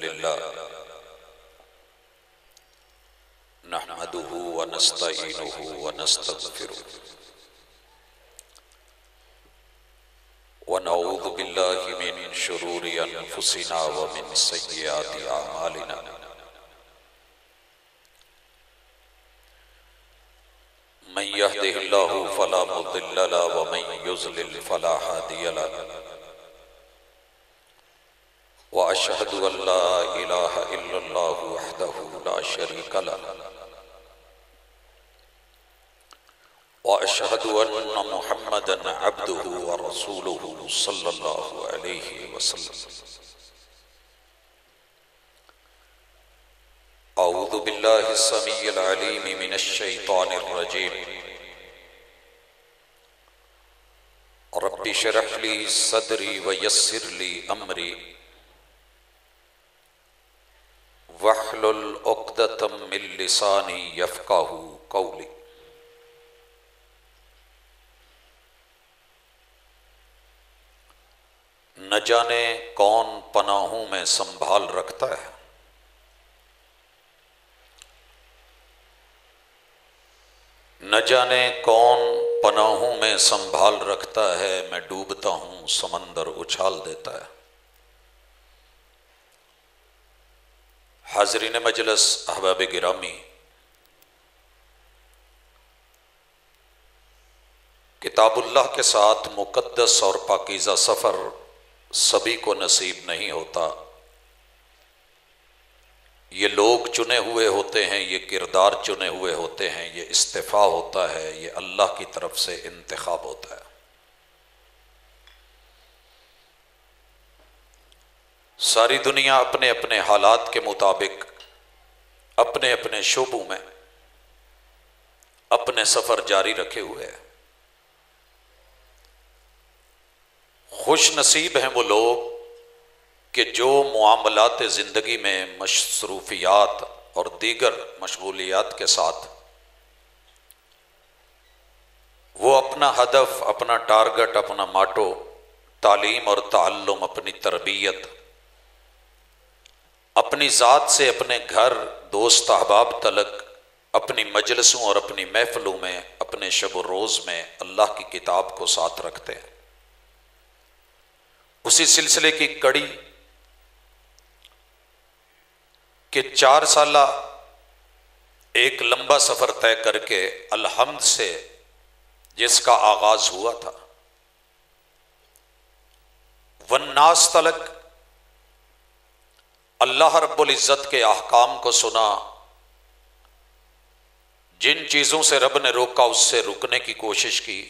हम्दुलिल्लाह नहमदुहु व नस्तईनुहु व नस्तगफिरुहु व नऊज़ु बिल्लाहि मिन शुरूरि अनफुसिना व मिन सय्यिआति अअमालिना मन यहदिहिल्लाहु फला मुदिल्ल लहु व मन युज़लिल फला हादिय लहु व अशहदु अल्ला इलाहा इल्लल्लाहु वहदहु ला शरीका लहु व अशहदु अन्न मुहम्मदन अब्दुहु व रसूलुहु सल्लल्लाहु अलैहि वसल्लम। अऊज़ु बिल्लाहि समीइल अलीम मिनश शैतानिर रजीम। रब्बि इश्रह ली सदरी व यस्सिर ली अमरी वहलुल उक़दतम मिन लिसानी यफ़क़हू क़ौली। न जाने कौन पनाहों में संभाल रखता है, न जाने कौन पनाहों में संभाल रखता है। मैं डूबता हूं समंदर उछाल देता है। हाज़रीन मजलिस, अहबाब गिरामी, किताबुल्लाह के साथ मुक़द्दस और पाकीज़ा सफ़र सभी को नसीब नहीं होता। ये लोग चुने हुए होते हैं, ये किरदार चुने हुए होते हैं, ये इस्तिफ़ा होता है, ये अल्लाह की तरफ से इंतखाब होता है। सारी दुनिया अपने अपने हालात के मुताबिक अपने अपने शोबों में अपने सफ़र जारी रखे हुए है। खुश नसीब हैं वो लोग कि जो मुआमलात ज़िंदगी में मशरूफियात और दीगर मशगूलियात के साथ वो अपना हदफ, अपना टारगेट, अपना माटो, तालीम और ताल्लुम, अपनी तरबियत, अपनी ज़ात से अपने घर, दोस्त अहबाब तलक, अपनी मजलिसों और अपनी महफिलों में, अपने शब रोज़ में अल्लाह की किताब को साथ रखते हैं। उसी सिलसिले की कड़ी कि 4 साला एक लंबा सफ़र तय करके अलहम्द से जिसका आगाज हुआ था, वन्नास तलक अल्लाह रब्बुल इज़्ज़त के अहकाम को सुना। जिन चीज़ों से रब ने रोका उससे रुकने की कोशिश की।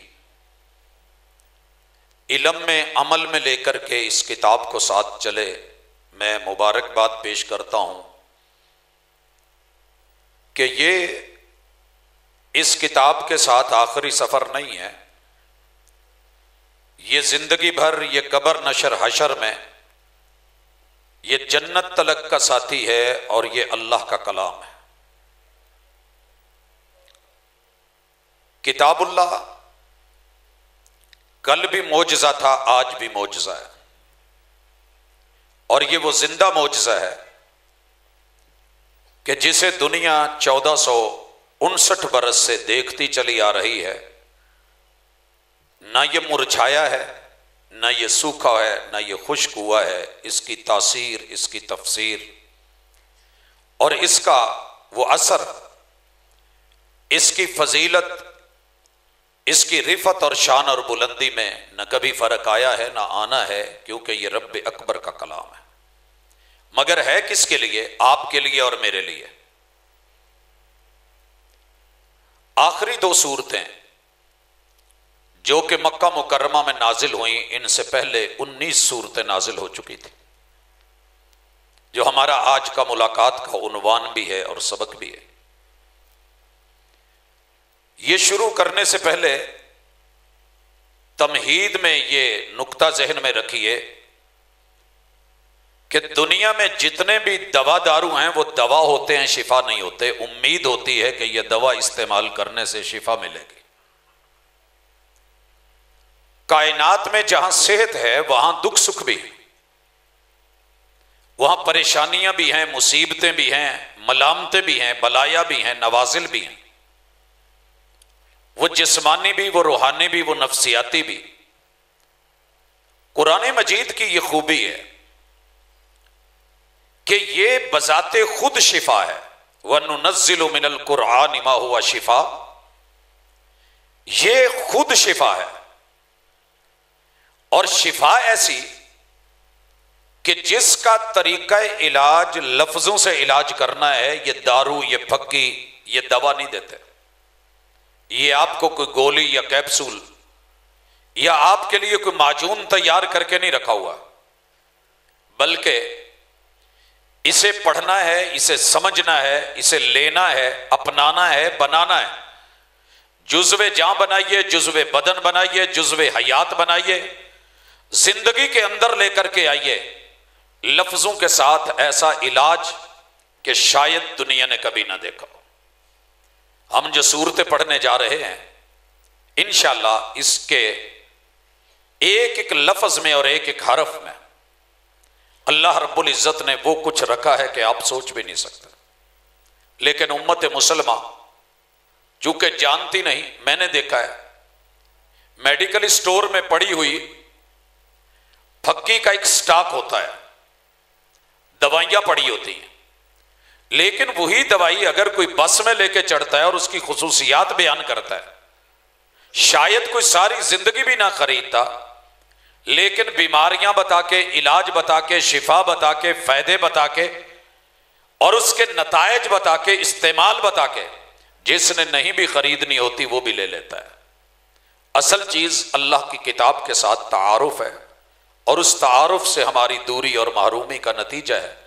इल्म में, अमल में लेकर के इस किताब को साथ चले। मैं मुबारकबाद पेश करता हूँ कि ये इस किताब के साथ आखिरी सफ़र नहीं है। ये ज़िंदगी भर, ये कब्र नशर हशर में, ये जन्नत तलक का साथी है और ये अल्लाह का कलाम है। किताबुल्लाह कल भी मौजज़ा था, आज भी मौजज़ा है। और ये वो जिंदा मौजज़ा है कि जिसे दुनिया 1459 बरस से देखती चली आ रही है। ना ये मुरझाया है, ना ये सूखा है, ना ये खुश्क हुआ है। इसकी तासीर, इसकी तफसीर और इसका वो असर, इसकी फजीलत, इसकी रिफत और शान और बुलंदी में न कभी फर्क आया है, ना आना है, क्योंकि ये रब अकबर का कलाम है। मगर है किसके लिए? आपके लिए और मेरे लिए। आखिरी 2 सूरतें जो कि मक्का मुकर्रमा में नाजिल हुई, इनसे पहले 19 सूरतें नाजिल हो चुकी थी, जो हमारा आज का मुलाकात का उन्वान भी है और सबक भी है। ये शुरू करने से पहले तमहीद में ये नुक्ता जहन में रखिए कि दुनिया में जितने भी दवा दारू हैं वो दवा होते हैं, शिफा नहीं होते। उम्मीद होती है कि यह दवा इस्तेमाल करने से शिफा मिलेगी। कायनात में जहां सेहत है वहां दुख सुख भी है। वहां परेशानियां भी हैं, मुसीबतें भी हैं, मलामतें भी हैं, बलाया भी हैं, नवाजिल भी हैं, वो जिस्मानी भी, वो रूहानी भी, वो नफ्सियाती भी। कुरान मजीद की ये खूबी है कि ये बजाते खुद शिफा है। वनुनज़्ज़िलु मिनल कुरआन मा हुवा शिफा, ये खुद शिफा है। और शिफा ऐसी कि जिसका तरीका इलाज लफ्जों से इलाज करना है। ये दारू, ये फक्की, ये दवा नहीं देते। ये आपको कोई गोली या कैप्सूल या आपके लिए कोई माजून तैयार करके नहीं रखा हुआ, बल्कि इसे पढ़ना है, इसे समझना है, इसे लेना है, अपनाना है, बनाना है। जुज़्वे जान बनाइए, जुज़्वे बदन बनाइए, जुज़्वे हयात बनाइए, जिंदगी के अंदर लेकर के आइए लफ्जों के साथ ऐसा इलाज कि शायद दुनिया ने कभी ना देखा हो। हम जो सूरतें पढ़ने जा रहे हैं, इंशाअल्लाह इसके एक एक लफ्ज में और एक एक हरफ में अल्लाह रब्बुल इज़्ज़त ने वो कुछ रखा है कि आप सोच भी नहीं सकते। लेकिन उम्मत मुसलमा चूंकि जानती नहीं, मैंने देखा है मेडिकल स्टोर में पड़ी हुई फक्की का एक स्टॉक होता है, दवाइयां पड़ी होती हैं, लेकिन वही दवाई अगर कोई बस में लेके चढ़ता है और उसकी खुसूसियात बयान करता है, शायद कोई सारी जिंदगी भी ना खरीदता, लेकिन बीमारियां बता के, इलाज बता के, शिफा बता के, फायदे बता के और उसके नतायज बता के, इस्तेमाल बता के, जिसने नहीं भी खरीदनी होती वो भी ले लेता है। असल चीज अल्लाह की किताब के साथ तारुफ है और उस तारुफ से हमारी दूरी और महरूमी का नतीजा है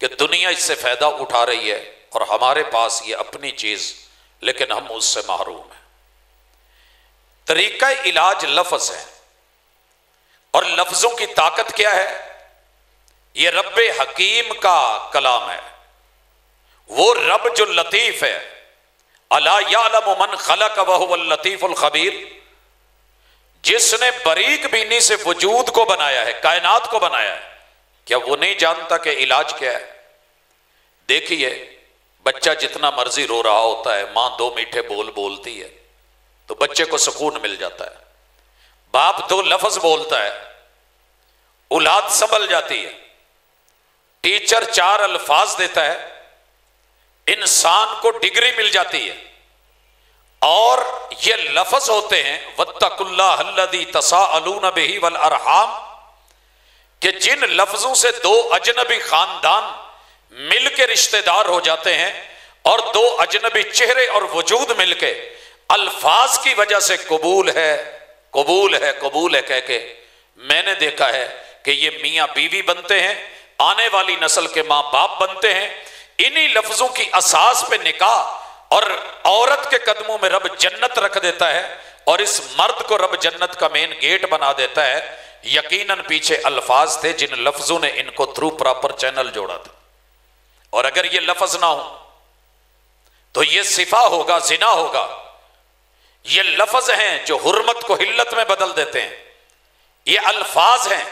कि दुनिया इससे फायदा उठा रही है और हमारे पास ये अपनी चीज, लेकिन हम उससे महरूम हैं। तरीका इलाज लफ्ज है और लफ्जों की ताकत क्या है? ये रब्बे हकीम का कलाम है। वो रब जो लतीफ है, अला यालमु मन खलक व हुवल लतीफुल खबीर, जिसने बारीक बीनी से वजूद को बनाया है, कायनात को बनाया है, क्या वो नहीं जानता कि इलाज क्या है? देखिए, बच्चा जितना मर्जी रो रहा होता है, मां दो मीठे बोल बोलती है तो बच्चे को सुकून मिल जाता है। बाप दो लफ्ज बोलता है, औलाद संभल जाती है। टीचर चार अल्फाज देता है, इंसान को डिग्री मिल जाती है। और ये लफ्ज होते हैं वत्तकुल्लाह अल्लज़ी तसाअलून बिही वल अरहाम, कि जिन लफ्जों से दो अजनबी खानदान मिलके रिश्तेदार हो जाते हैं और दो अजनबी चेहरे और वजूद मिलके अल्फाज की वजह से कबूल है, कबूल है, कबूल है कह के, मैंने देखा है कि ये मियां बीवी बनते हैं, आने वाली नस्ल के मां बाप बनते हैं। इन्हीं लफ्जों की असास पे निकाह और औरत के कदमों में रब जन्नत रख देता है और इस मर्द को रब जन्नत का मेन गेट बना देता है। यकीनन पीछे अल्फाज थे जिन लफ्जों ने इनको थ्रू प्रॉपर चैनल जोड़ा था। और अगर ये लफ्ज ना हो तो ये सिफा होगा, जिना होगा। ये लफ्ज हैं जो हुर्मत को हिल्लत में बदल देते हैं। ये अल्फाज हैं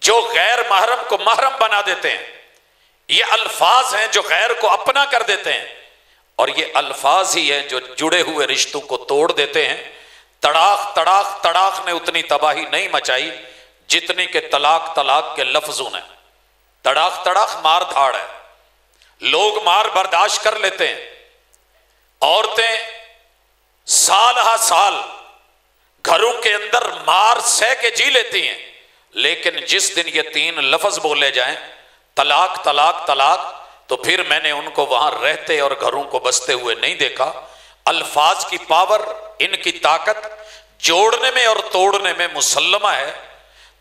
जो गैर महरम को महरम बना देते हैं। ये अल्फाज हैं जो गैर को अपना कर देते हैं। और ये अल्फाज ही हैं जो जुड़े हुए रिश्तों को तोड़ देते हैं। तड़ाक तड़ाक तड़ाक ने उतनी तबाही नहीं मचाई जितनी के तलाक तलाक के लफ्जों ने। तड़ाक तड़ाक मार धाड़ है, लोग मार बर्दाश्त कर लेते हैं। औरतें साल हा साल घरों के अंदर मार सह के जी लेती हैं, लेकिन जिस दिन ये तीन लफ्ज बोले जाएं, तलाक तलाक तलाक, तो फिर मैंने उनको वहां रहते और घरों को बसते हुए नहीं देखा। अल्फाज की पावर, इनकी ताकत जोड़ने में और तोड़ने में मुसल्लमा है।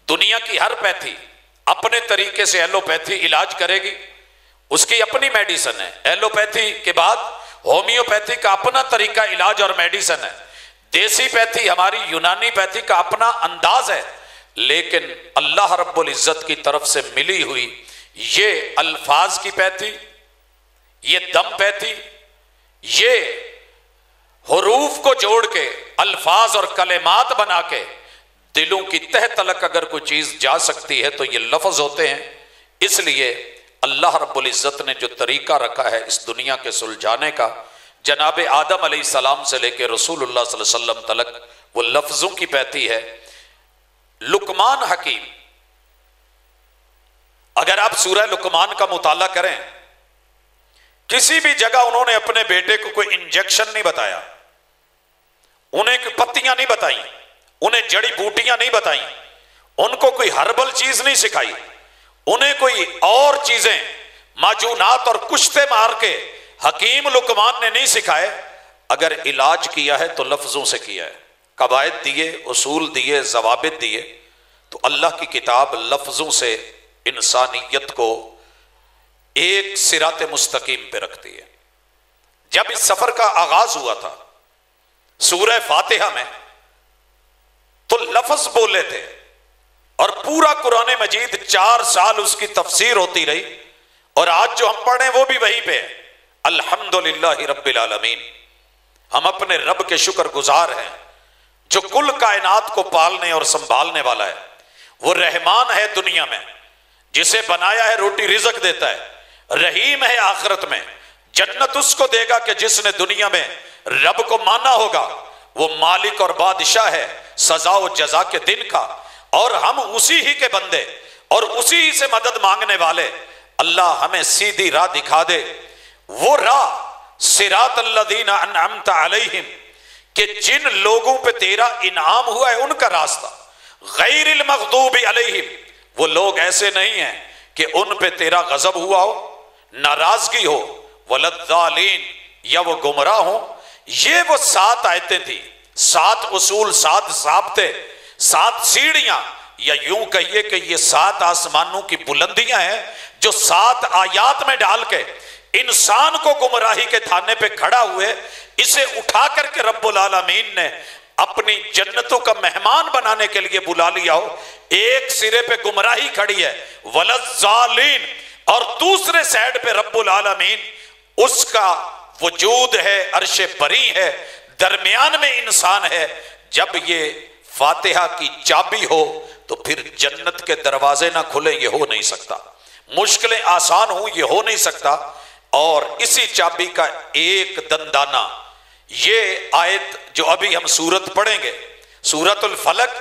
दुनिया की हर पैथी अपने तरीके से एलोपैथी इलाज करेगी, उसकी अपनी मेडिसिन है। एलोपैथी के बाद होम्योपैथी का अपना तरीका इलाज और मेडिसिन है। देसी पैथी हमारी यूनानी पैथी का अपना अंदाज है। लेकिन अल्लाह रब्बुल इज्जत की तरफ से मिली हुई ये अल्फाज की पैथी, ये दम पैथी, ये हुरूफ को जोड़ के अल्फाज और कलेमात बना के दिलों की तह तलक अगर कोई चीज जा सकती है तो ये लफ्ज होते हैं। इसलिए अल्लाह रब्बुल इज़्ज़त ने जो तरीका रखा है इस दुनिया के सुलझाने का, जनाब आदम अलैहिस्सलाम से लेकर रसूलुल्लाह सल्लल्लाहु अलैहि वसल्लम तलक वो लफ्जों की पैती है। लुकमान हकीम, अगर आप सूरह लुकमान का मुताला करें, किसी भी जगह उन्होंने अपने बेटे को कोई इंजेक्शन नहीं बताया, उन्हें पत्तियां नहीं बताई, उन्हें जड़ी बूटियां नहीं बताई, उनको कोई हर्बल चीज नहीं सिखाई, उन्हें कोई और चीजें माजूनात और कुश्ते मार के हकीम लुकमान ने नहीं सिखाए। अगर इलाज किया है तो लफ्जों से किया है, कवायद दिए, उसूल दिए, जवाबित दिए। तो अल्लाह की किताब लफ्जों से इंसानियत को एक सिरात मुस्तकीम पे रखती है। जब इस सफर का आगाज हुआ था सूरह फातिहा में, तो लफ्ज बोले थे और पूरा कुरान मजीद 4 साल उसकी तफसीर होती रही। और आज जो हम पढ़े वो भी वहीं पे है। अल्हम्दुलिल्लाहि रब्बिल आलमीन, हम अपने रब के शुक्र गुजार हैं जो कुल कायनात को पालने और संभालने वाला है। वो रहमान है दुनिया में, जिसे बनाया है रोटी रिज़्क देता है। रहीम है आखिरत में, जन्नत उसको देगा कि जिसने दुनिया में रब को माना होगा। वो मालिक और बादशाह है सजा और जजा के दिन का, और हम उसी ही के बंदे और उसी ही से मदद मांगने वाले। अल्लाह हमें सीधी राह दिखा दे, वो राह सिरात अल्लज़ीना अनअमत अलैहिम, कि जिन लोगों पे तेरा इनाम हुआ है उनका रास्ता। गैरिल मग़दूबि अलैहिम, वो लोग ऐसे नहीं हैं कि उन पे तेरा गजब हुआ हो, नाराजगी हो, वलद्दालीन, या वो गुमराह हो। ये वो 7 आयतें थी, 7 उसूल, 7 ज़ाब्ते, 7 सीढ़ियां, या यूं कहिए कि ये 7 आसमानों की बुलंदियां हैं जो 7 आयात में डाल के इंसान को गुमराही के थाने पे खड़ा हुए। इसे उठा करके रब्बुल आलमीन ने अपनी जन्नतों का मेहमान बनाने के लिए बुला लिया हो। एक सिरे पे गुमराही खड़ी है वलज़ालीन, और दूसरे साइड पे रब्बुल आलमीन उसका वजूद है, अर्शे बरी है, दरमियान में इंसान है। जब ये फातिहा की चाबी हो तो फिर जन्नत के दरवाजे ना खुले, ये हो नहीं सकता। मुश्किलें आसान हो, ये हो नहीं सकता। और इसी चाबी का एक दंदाना, ये आयत जो अभी हम सूरत पढ़ेंगे, सूरतुल फलक,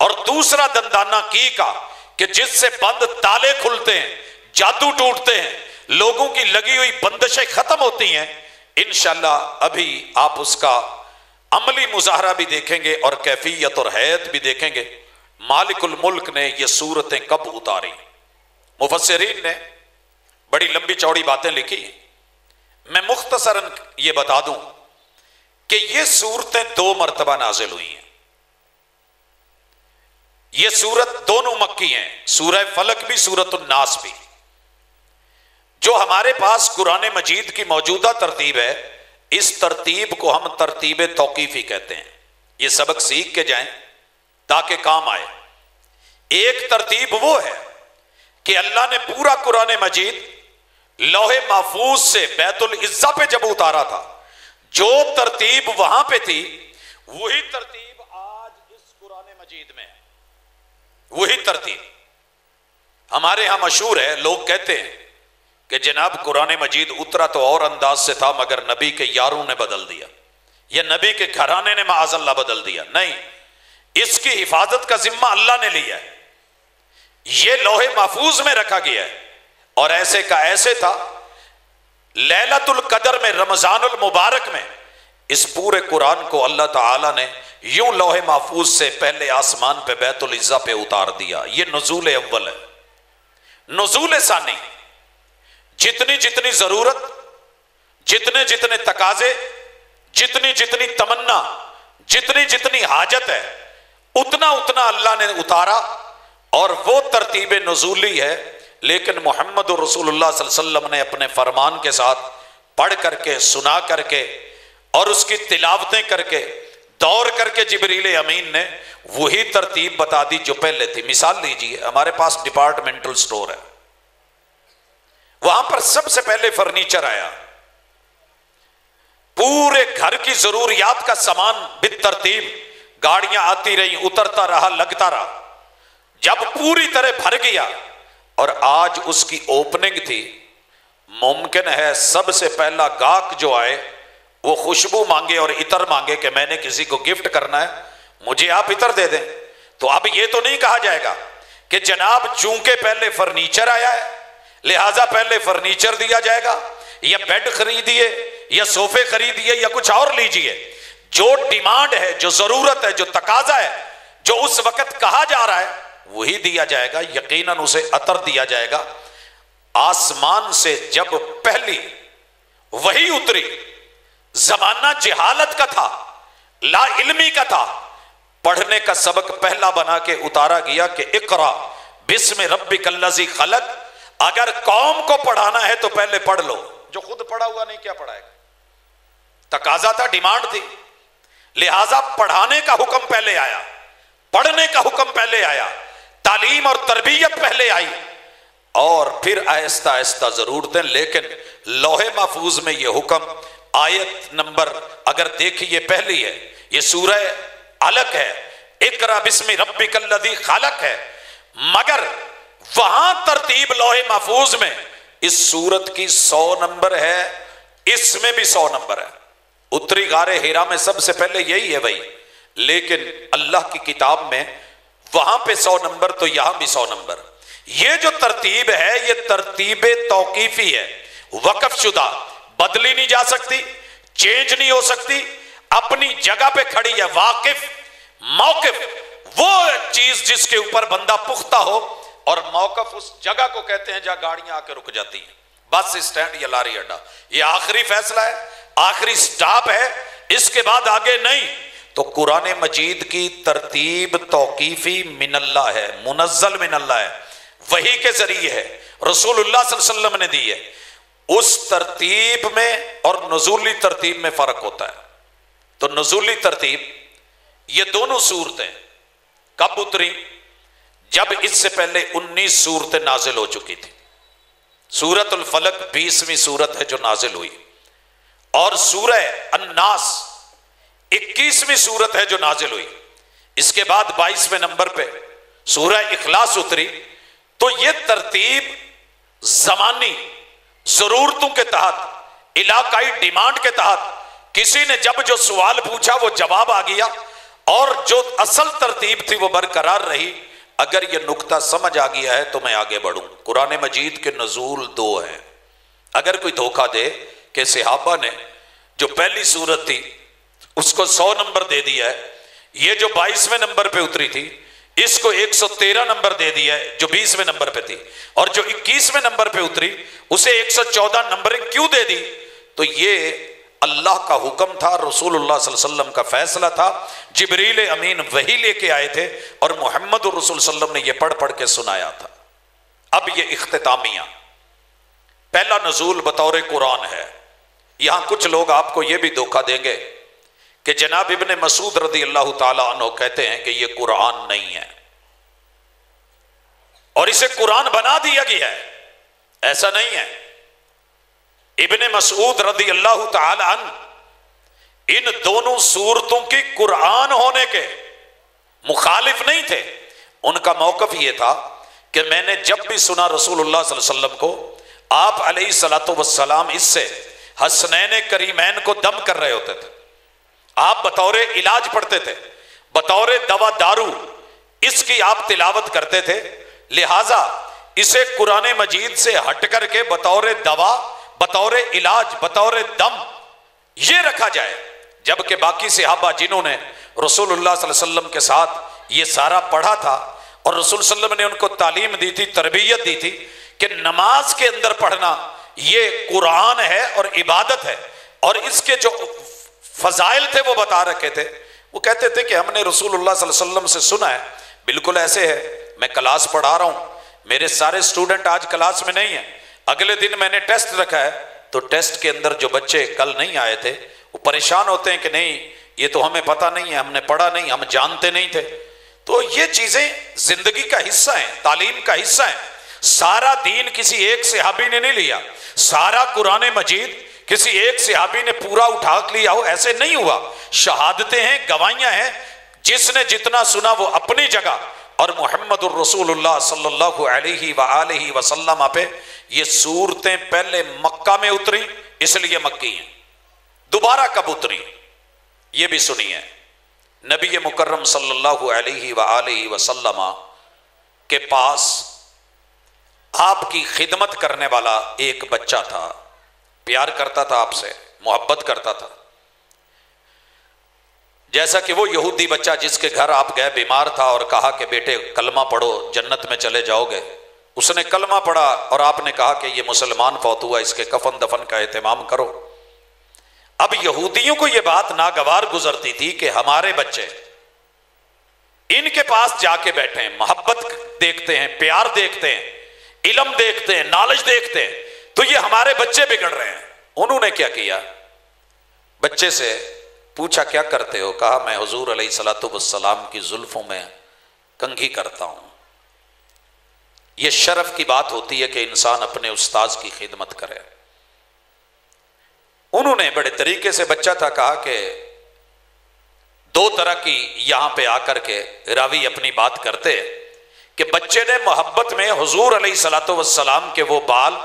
और दूसरा दंदाना की का, कि जिससे बंद ताले खुलते हैं, जादू टूटते हैं, लोगों की लगी हुई बंदिशें खत्म होती हैं। इंशाअल्लाह अभी आप उसका अमली मुजाहरा भी देखेंगे और कैफियत और हैत भी देखेंगे। मालिकुल मुल्क ने ये सूरतें कब उतारी, मुफस्सिरीन ने बड़ी लंबी चौड़ी बातें लिखी। मैं मुख्तसरन ये बता दूं कि ये सूरतें 2 मरतबा नाजिल हुई हैं। ये सूरत दोनों मक्की हैं, सूरह फलक भी, सूरतुन नास भी। जो हमारे पास कुरान मजीद की मौजूदा तरतीब है, इस तरतीब को हम तरतीब तौकीफी कहते हैं। ये सबक सीख के जाएं ताकि काम आए। एक तरतीब वो है कि अल्लाह ने पूरा कुरान मजीद लौहे महफूज से बैतुल इज्जा पे जब उतारा था, जो तरतीब वहां पे थी वही तरतीब आज इस कुरान मजीद में है। वही तरतीब हमारे यहां मशहूर है। लोग कहते हैं कि जनाब कुरान मजीद उतरा तो और अंदाज से था, मगर नबी के यारों ने बदल दिया, या नबी के घराने ने माअज़ल्लाह बदल दिया। नहीं, इसकी हिफाजत का जिम्मा अल्लाह ने लिया है। ये लौहे महफूज में रखा गया है, और ऐसे का ऐसे था। लैलतुल कदर में, रमजानुल मुबारक में, इस पूरे कुरान को अल्लाह ताला ने यूं लौहे महफूज से पहले आसमान पे बैतुल इज्जा पे उतार दिया। ये नुज़ूल अव्वल है। नुज़ूल सानी, जितनी जितनी जरूरत, जितने जितने तकाजे, जितनी जितनी तमन्ना, जितनी जितनी हाजत है, उतना उतना अल्लाह ने उतारा। और वो तरतीब नुज़ूली है। लेकिन मोहम्मद रसूलुल्लाह सल्लल्लाहु अलैहि वसल्लम ने अपने फरमान के साथ पढ़ करके, सुना करके और उसकी तिलावतें करके, दौर करके जिब्रील अमीन ने वही तरतीब बता दी जो पहले थी। मिसाल लीजिए, हमारे पास डिपार्टमेंटल स्टोर है, वहां पर सबसे पहले फर्नीचर आया, पूरे घर की जरूरियात का सामान बितरतीब, गाड़ियां आती रही, उतरता रहा, लगता रहा। जब पूरी तरह भर गया और आज उसकी ओपनिंग थी। मुमकिन है सबसे पहला गाहक जो आए वो खुशबू मांगे और इतर मांगे कि मैंने किसी को गिफ्ट करना है, मुझे आप इतर दे दें। तो अब ये तो नहीं कहा जाएगा कि जनाब चूंकि पहले फर्नीचर आया है लिहाजा पहले फर्नीचर दिया जाएगा, या बेड खरीदिए या सोफे खरीदिए या कुछ और लीजिए। जो डिमांड है, जो जरूरत है, जो तकाजा है, जो उस वक्त कहा जा रहा है वही दिया जाएगा। यकीनन उसे अतर दिया जाएगा। आसमान से जब पहली वही उतरी, जमाना जिहालत का था, ला इल्मी का था, पढ़ने का सबक पहला बना के उतारा गया कि इकरा बिस्म रब्बिकल्लज़ी खलक। अगर कौम को पढ़ाना है तो पहले पढ़ लो, जो खुद पढ़ा हुआ नहीं क्या पढ़ाएगा। तकाजा था, डिमांड थी, लिहाजा पढ़ाने का हुक्म पहले आया, पढ़ने का हुक्म पहले आया, तालीम और तरबियत पहले आई, और फिर आहिस्ता आहिस्ता जरूरतें। लेकिन लौहे महफूज में यह हुक्म आयत नंबर अगर देखिए पहली है, यह सूरह अलक है, इकरा बिस्मि रब्बिकल्लज़ी खलक है, मगर वहां तरतीब लौहे महफूज में इस सूरत की 100 नंबर है, इसमें भी 100 नंबर है। उत्तरी गारे हिरा में सबसे पहले यही है भाई, लेकिन अल्लाह की किताब में वहां पे 100 नंबर तो यहां भी 100 नंबर। ये जो तरतीब है ये तरतीब तौकीफी है, वक्फ शुदा, बदली नहीं जा सकती, चेंज नहीं हो सकती, अपनी जगह पे खड़ी है। वाकिफ मौकिफ वो चीज जिसके ऊपर बंदा पुख्ता हो, और मौकफ उस जगह को कहते हैं जहां गाड़ियां आके रुक जाती हैं, बस स्टैंड या लारी अड्डा। ये आखिरी फैसला है, आखिरी स्टॉप है, इसके बाद आगे नहीं। तो कुरान मजीद की तरतीब तौकीफी मिनल्लाह है, मुनज़्ज़ल मिनल्लाह है, वही के जरिए है, रसूलुल्लाह सल्लल्लाहु अलैहि वसल्लम ने दी है। उस तरतीब में और नुज़ूली तरतीब में फर्क होता है। तो नुज़ूली तरतीब, ये दोनों सूरतें कब उतरी? जब इससे पहले 19 सूरतें नाजिल हो चुकी थी। सूरतुल फलक 20वीं सूरत है जो नाजिल हुई, और सूरह अन्नास 21वीं सूरत है जो नाजिल हुई। इसके बाद 22वें नंबर पे सूरह इखलास उतरी। तो ये तरतीब जमानी जरूरतों के तहत, इलाकाई डिमांड के तहत, किसी ने जब जो सवाल पूछा वो जवाब आ गया, और जो असल तरतीब थी वो बरकरार रही। अगर ये नुक्ता समझ आ गया है तो मैं आगे बढ़ूं। कुरान मजीद के नज़ूल 2 हैं। अगर कोई धोखा दे कि सहाबा ने जो पहली सूरत थी उसको 100 नंबर दे दिया है, ये जो 22वें नंबर पे उतरी थी इसको 113 नंबर दे दिया है जो 20वें नंबर पे थी, और जो 21वें नंबर पे उतरी उसे 114 नंबरिंग क्यों दे दी? तो ये अल्लाह का हुक्म था, रसूलुल्लाह सल्लल्लाहु अलैहि वसल्लम का फैसला था। जिब्रील अमीन वही लेके आए थे और मोहम्मद रसूल सल्लल्लाहु अलैहि वसल्लम ने यह पढ़ पढ़ के सुनाया था। अब ये इख्तितामिया पहला नज़ूल बतौर कुरान है। यहां कुछ लोग आपको यह भी धोखा देंगे कि जनाब इब्ने मसूद रज़ी अल्लाह ताला अन्हु कहते हैं कि यह कुरान नहीं है और इसे कुरान बना दिया गया है। ऐसा नहीं है। इब्ने मसूद रज़ी अल्लाह ताला अन्हु इन दोनों सूरतों की कुरान होने के मुखालिफ नहीं थे। उनका मौक़िफ़ यह था कि मैंने जब भी सुना रसूलुल्लाह सल्लल्लाहु अलैहि वसल्लम को, आप अलैहिस्सलातु वस्सलाम इससे हसनैन करीमैन को दम कर रहे होते थे। आप बतौरे इलाज पढ़ते थे, बतौरे दवा दारू इसकी आप तिलावत करते थे। लिहाजा इसे कुरान मजीद से हट करके बतौरे दवा, बतौरे इलाज, बतौरे दम ये रखा जाए। जबकि बाकी सहाबा जिन्होंने रसूलुल्लाह सल्लल्लाहु अलैहि वसल्लम के साथ ये सारा पढ़ा था और रसूल सल्लल्लाहु अलैहि वसल्लम ने उनको तालीम दी थी, तरबियत दी थी कि नमाज के अंदर पढ़ना ये कुरान है और इबादत है, और इसके जो फजाइल थे वो बता रखे थे। वो कहते थे कि हमने रसूलुल्लाह सल्लल्लाहु अलैहि वसल्लम से सुना है। बिल्कुल ऐसे है, मैं क्लास पढ़ा रहा हूं, मेरे सारे स्टूडेंट आज क्लास में नहीं है, अगले दिन मैंने टेस्ट रखा है, तो टेस्ट के अंदर जो बच्चे कल नहीं आए थे वो परेशान होते हैं कि नहीं ये तो हमें पता नहीं है, हमने पढ़ा नहीं, हम जानते नहीं थे। तो ये चीजें जिंदगी का हिस्सा है, तालीम का हिस्सा है। सारा दीन किसी एक सहाबी ने नहीं लिया, सारा कुरान मजीद किसी एक सहाबी ने पूरा उठा लिया हो, ऐसे नहीं हुआ। शहादतें हैं, गवाहियां हैं, जिसने जितना सुना वो अपनी जगह और मुहम्मदुर रसूलुल्लाह सल्लल्लाहु अलैहि वआलिहि वसल्लम पे ये सूरतें पहले मक्का में उतरी, इसलिए मक्की हैं। दोबारा कब उतरी ये भी सुनिए। नबी मुकर्रम सल्लल्लाहु अलैहि वआलिहि वसल्लम के पास आपकी खिदमत करने वाला एक बच्चा था, प्यार करता था आपसे, मोहब्बत करता था। जैसा कि वो यहूदी बच्चा जिसके घर आप गए बीमार था और कहा कि बेटे कलमा पढ़ो जन्नत में चले जाओगे, उसने कलमा पढ़ा और आपने कहा कि ये मुसलमान फौत हुआ, इसके कफन दफन का एहतमाम करो। अब यहूदियों को यह बात नागवार गुजरती थी कि हमारे बच्चे इनके पास जाके बैठे हैं, मोहब्बत देखते हैं, प्यार देखते हैं, इल्म देखते हैं, नॉलेज देखते हैं, तो ये हमारे बच्चे बिगड़ रहे हैं। उन्होंने क्या किया, बच्चे से पूछा क्या करते हो, कहा मैं हुजूर अलैहिस्सलातु वस्सलाम की जुल्फों में कंघी करता हूं। यह शर्फ की बात होती है कि इंसान अपने उस्ताद की खिदमत करे। उन्होंने बड़े तरीके से, बच्चा था, कहा कि दो तरह की यहां पे आकर के रावी अपनी बात करते कि बच्चे ने मोहब्बत में हुजूर अलैहिस्सलातु वस्सलाम के वो बाल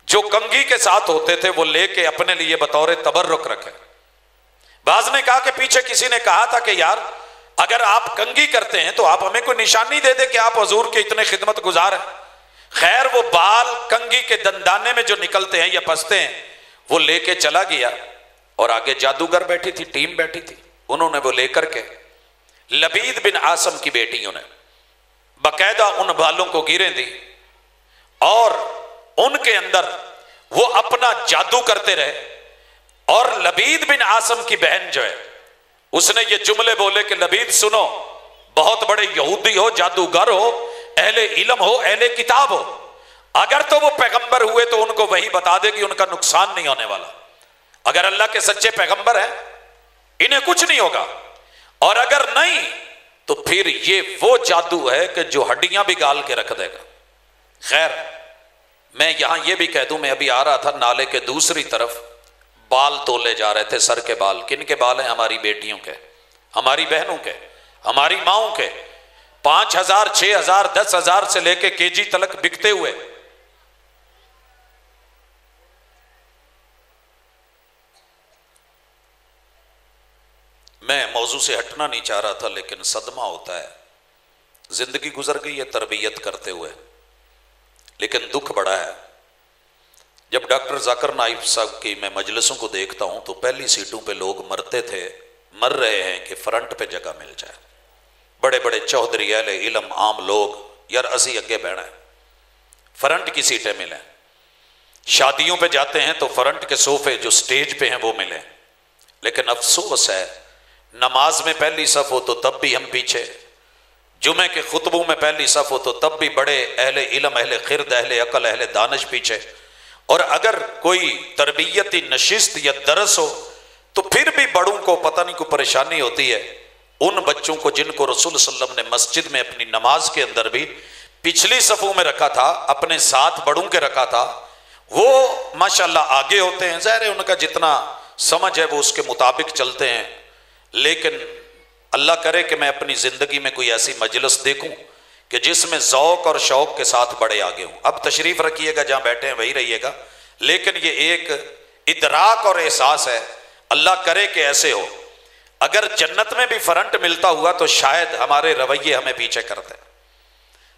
जो कंघी के साथ होते थे वो लेके अपने लिए बतौर तबर्रुक रखे। बाज ने कहा कि पीछे किसी ने कहा था कि यार अगर आप कंघी करते हैं तो आप हमें कोई निशानी दे दे कि आप हुजूर के इतने खिदमत गुजार हैं। खैर वो बाल कंघी के दंदाने में जो निकलते हैं या फंसते हैं वो लेके चला गया और आगे जादूगर बैठी थी, टीम बैठी थी। उन्होंने वो लेकर के लबीद बिन आसम की बेटियों ने बकायदा उन बालों को गिरें दी और उनके अंदर वो अपना जादू करते रहे। और लबीद बिन आसम की बहन जो है उसने ये जुमले बोले कि लबीद सुनो, बहुत बड़े यहूदी हो, जादूगर हो, अहले इल्म हो, अहले किताब हो, अगर तो वो पैगंबर हुए तो उनको वही बता दे कि उनका नुकसान नहीं होने वाला। अगर अल्लाह के सच्चे पैगंबर हैं इन्हें कुछ नहीं होगा, और अगर नहीं तो फिर ये वो जादू है कि जो हड्डियां भी गाल के रख देगा। खैर मैं यहां ये भी कह दूं, मैं अभी आ रहा था नाले के दूसरी तरफ, बाल तोले जा रहे थे, सर के बाल। किन के बाल हैं? हमारी बेटियों के, हमारी बहनों के, हमारी माओं के। 5,000, 6,000, 10,000 से लेके केजी तक बिकते हुए। मैं मौजू से हटना नहीं चाह रहा था, लेकिन सदमा होता है। जिंदगी गुजर गई है तरबियत करते हुए, लेकिन दुख बड़ा है। जब डॉक्टर जाकिर नाइक साहब की मैं मजलिसों को देखता हूं तो पहली सीटों पे लोग मरते थे, मर रहे हैं कि फ्रंट पे जगह मिल जाए। बड़े बड़े चौधरी, अहले इल्म, आम लोग, यार असी अगे बहना है, फ्रंट की सीटें मिलें। शादियों पे जाते हैं तो फ्रंट के सोफे जो स्टेज पे हैं वो मिले। लेकिन अफसोस है, नमाज में पहली सफ हो तो तब भी हम पीछे, जुमे के खुतबों में पहली सफ हो तो तब भी बड़े अहले इल्म, अहले खिरद, अहले अकल, अहले दानिश पीछे। और अगर कोई तरबियती नशिस्त या दरस हो तो फिर भी बड़ों को पता नहीं कोई परेशानी होती है। उन बच्चों को जिनको रसूल सल्लल्लाहु अलैहि वसल्लम ने मस्जिद में अपनी नमाज के अंदर भी पिछली सफ़ों में रखा था, अपने साथ बड़ों के रखा था, वो माशाल्लाह आगे होते हैं। ज़ाहिर है उनका जितना समझ है वो उसके मुताबिक चलते हैं। लेकिन अल्लाह करे कि मैं अपनी ज़िंदगी में कोई ऐसी मजलिस देखूं कि जिसमें ज़ौक़ और शौक़ के साथ बड़े आगे हों। अब तशरीफ़ रखिएगा, जहाँ बैठे हैं वही रहिएगा, लेकिन ये एक इदराक और एहसास है, अल्लाह करे कि ऐसे हो। अगर जन्नत में भी फ्रंट मिलता हुआ तो शायद हमारे रवैये हमें पीछे करते।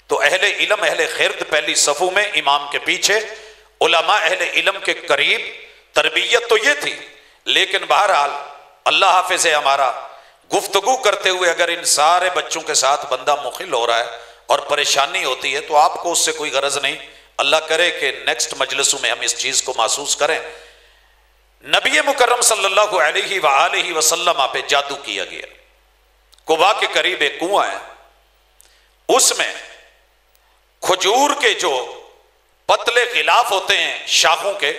तो अहले इल्म, अहले खिरद पहली सफ़ों में, इमाम के पीछे, उलमा अहले इल्म के करीब। तरबियत तो ये थी, लेकिन बहरहाल अल्लाह हाफिज़ है हमारा, गुफ्तगू करते हुए अगर इन सारे बच्चों के साथ बंदा मुखिल हो रहा है और परेशानी होती है तो आपको उससे कोई गरज नहीं। अल्लाह करे कि नेक्स्ट मजलिसों में हम इस चीज को महसूस करें। नबी मुकर्रम सल्लल्लाहु अलैहि वसल्लम पे जादू किया गया। कुबा के करीब एक कुआं है, उसमें खजूर के जो पतले गिलाफ होते हैं शाखों के,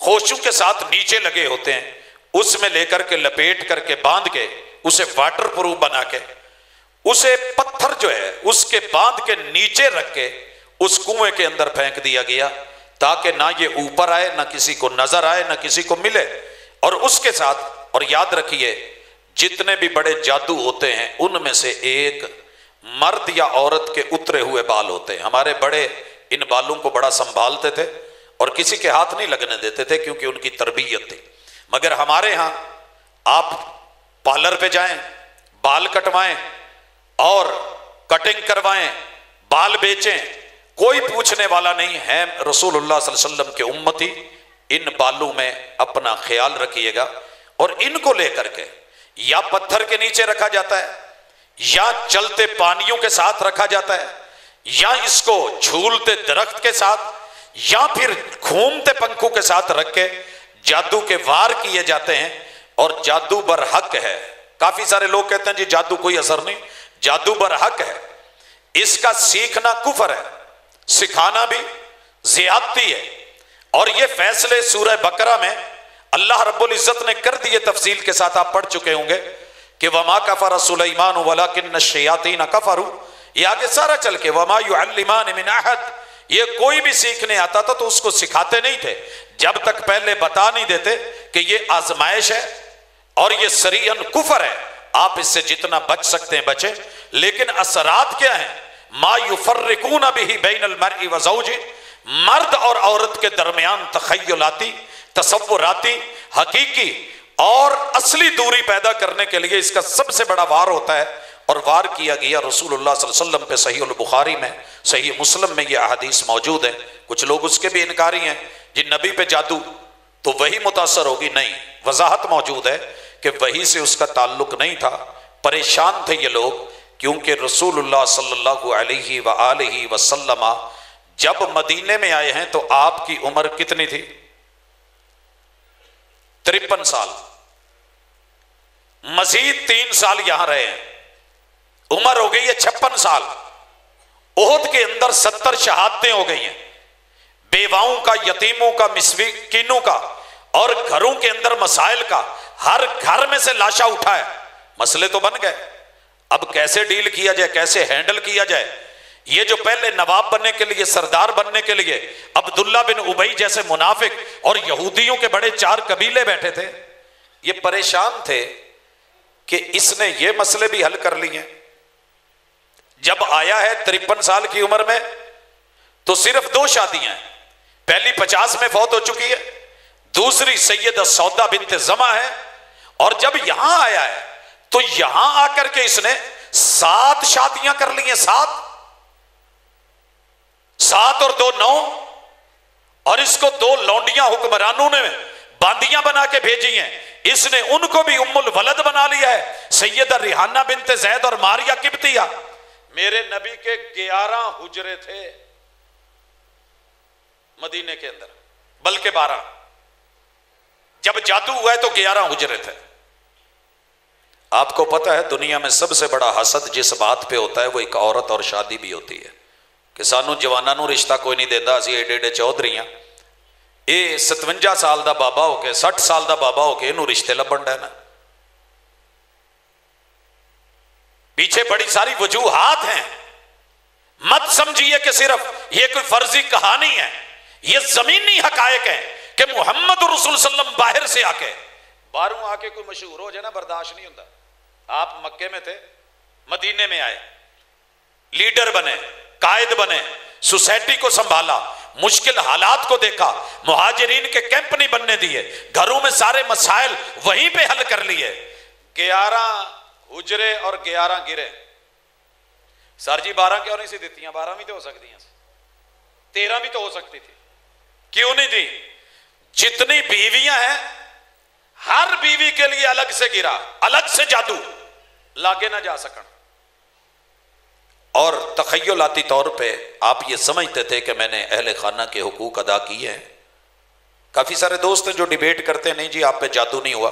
खोशों के साथ नीचे लगे होते हैं, उसमें लेकर के लपेट करके बांध के उसे वाटर प्रूफ बना के उसे पत्थर जो है उसके बांध के नीचे रख के उस कुएं के अंदर फेंक दिया गया, ताकि ना ये ऊपर आए, ना किसी को नजर आए, ना किसी को मिले। और उसके साथ, और याद रखिए जितने भी बड़े जादू होते हैं उनमें से एक मर्द या औरत के उतरे हुए बाल होते हैं। हमारे बड़े इन बालों को बड़ा संभालते थे और किसी के हाथ नहीं लगने देते थे क्योंकि उनकी तरबियत थी। मगर हमारे यहाँ आप पार्लर पे जाएं, बाल कटवाएं और कटिंग करवाएं, बाल बेचें, कोई पूछने वाला नहीं है। रसूलुल्लाह सल्लल्लाहु अलैहि वसल्लम के उम्मती, इन बालों में अपना ख्याल रखिएगा। और इनको लेकर के या पत्थर के नीचे रखा जाता है, या चलते पानियों के साथ रखा जाता है, या इसको झूलते दरख्त के साथ, या फिर घूमते पंखों के साथ रख के जादू के वार किए जाते हैं। और जादू बरहक है। काफी सारे लोग कहते हैं जी जादू कोई असर नहीं, जादू बरहक है। इसका सीखना कुफर है, सिखाना भी ज़ियादती है। और ये फैसले सूरह बकरा में अल्लाह रब्बुल इज्जत ने कर दिए, तफसील के साथ आप पढ़ चुके होंगे कि वमा कफर सुलैमान वलाकिन्न शयातीन कफरू। ये आगे सारा चल के वमा युअल्लिमान मिन अहद, ये कोई भी सीखने आता था तो उसको सिखाते नहीं थे जब तक पहले बता नहीं देते कि ये आजमाइश है और ये सरीहन कुफर है, आप इससे जितना बच सकते हैं बचे। लेकिन असरात क्या है? मा युफर्रिकून बिही बैनल मर्इ व ज़ौजी, मर्द और औरत के दरमियान तखय्युलाती, तसव्वुराती, हकीकी और असली दूरी पैदा करने के लिए इसका सबसे बड़ा वार होता है। और वार किया गया रसूलुल्लाह सल्लल्लाहु अलैहि वसल्लम पे। सहीह बुखारी में, सहीह मुस्लिम में यह अहदीस मौजूद है। कुछ लोग उसके भी इनकारी हैं जी नबी पे जादू तो वही मुतासर होगी, नहीं, वजाहत मौजूद है कि वही से उसका ताल्लुक नहीं था। परेशान थे ये लोग क्योंकि रसूलुल्लाह सल्लल्लाहु अलैहि व आलिहि वसल्लम जब मदीने में आए हैं तो आपकी उम्र कितनी थी? 53 साल। मजीद 3 साल यहां रहे हैं, उम्र हो गई है 56 साल। ओहद के अंदर 70 शहादतें हो गई हैं, बेवाओं का, यतीमों का, मिस्कीनों का, और घरों के अंदर मसाइल का। हर घर में से लाशा उठा है, मसले तो बन गए। अब कैसे डील किया जाए, कैसे हैंडल किया जाए? ये जो पहले नवाब बनने के लिए, सरदार बनने के लिए अब्दुल्ला बिन उबई जैसे मुनाफिक और यहूदियों के बड़े 4 कबीले बैठे थे, ये परेशान थे कि इसने ये मसले भी हल कर लिए। जब आया है 53 साल की उम्र में तो सिर्फ 2 शादियां हैं। पहली 50 में फौत हो चुकी है, दूसरी सैयद सौदा बिन्त जमा है। और जब यहां आया है तो यहां आकर के इसने 7 शादियां कर ली हैं। 7 और 2 9। और इसको 2 लौंडियां हुक्मरानों ने बांदियां बना के भेजी हैं, इसने उनको भी उम्मुल वलद बना लिया है। सैयदा रिहाना बिन्त जैद और मारिया किब्तिया। मेरे नबी के 11 हुजरे थे मदीने के अंदर, बल्कि 12। जब जादू हुआ है तो 11 हुजरे थे। आपको पता है दुनिया में सबसे बड़ा हसद जिस बात पे होता है वो एक औरत और शादी भी होती है कि सानू जवाना नू रिश्ता कोई नहीं देता, असी एडे एडे चौधरी हाँ। ये 57 साल का बाबा होके, 60 साल का बाबा होके इनू रिश्ते लभन डैना। पीछे बड़ी सारी वजूहात हैं। मत समझिए कि सिर्फ ये कोई फर्जी कहानी है, ये जमीनी हकायक है कि मोहम्मद रसूल सल्लम बाहर से आके, बाहरों आके कोई मशहूर हो जाए ना, बर्दाश्त नहीं होता। आप मक्के में थे, मदीने में आए, लीडर बने, कायद बने, सोसाइटी को संभाला, मुश्किल हालात को देखा, मुहाजिरीन के कैंप नहीं बनने दिए, घरों में सारे मसाइल वहीं पे हल कर लिए। 11 हुजरे और 11 गिरे। सर जी 12 क्यों नहीं सी दी? 12 भी तो हो सकती हैं, 13 भी तो हो सकती थी, क्यों नहीं दी? जितनी बीवियां हैं हर बीवी के लिए अलग से गिरा, अलग से जादू, लागे ना जा सकन। और तखय्युलाती तौर पे आप ये समझते थे कि मैंने अहले खाना के हुकूक अदा किए हैं। काफी सारे दोस्त हैं जो डिबेट करते हैं, नहीं जी आप पे जादू नहीं हुआ।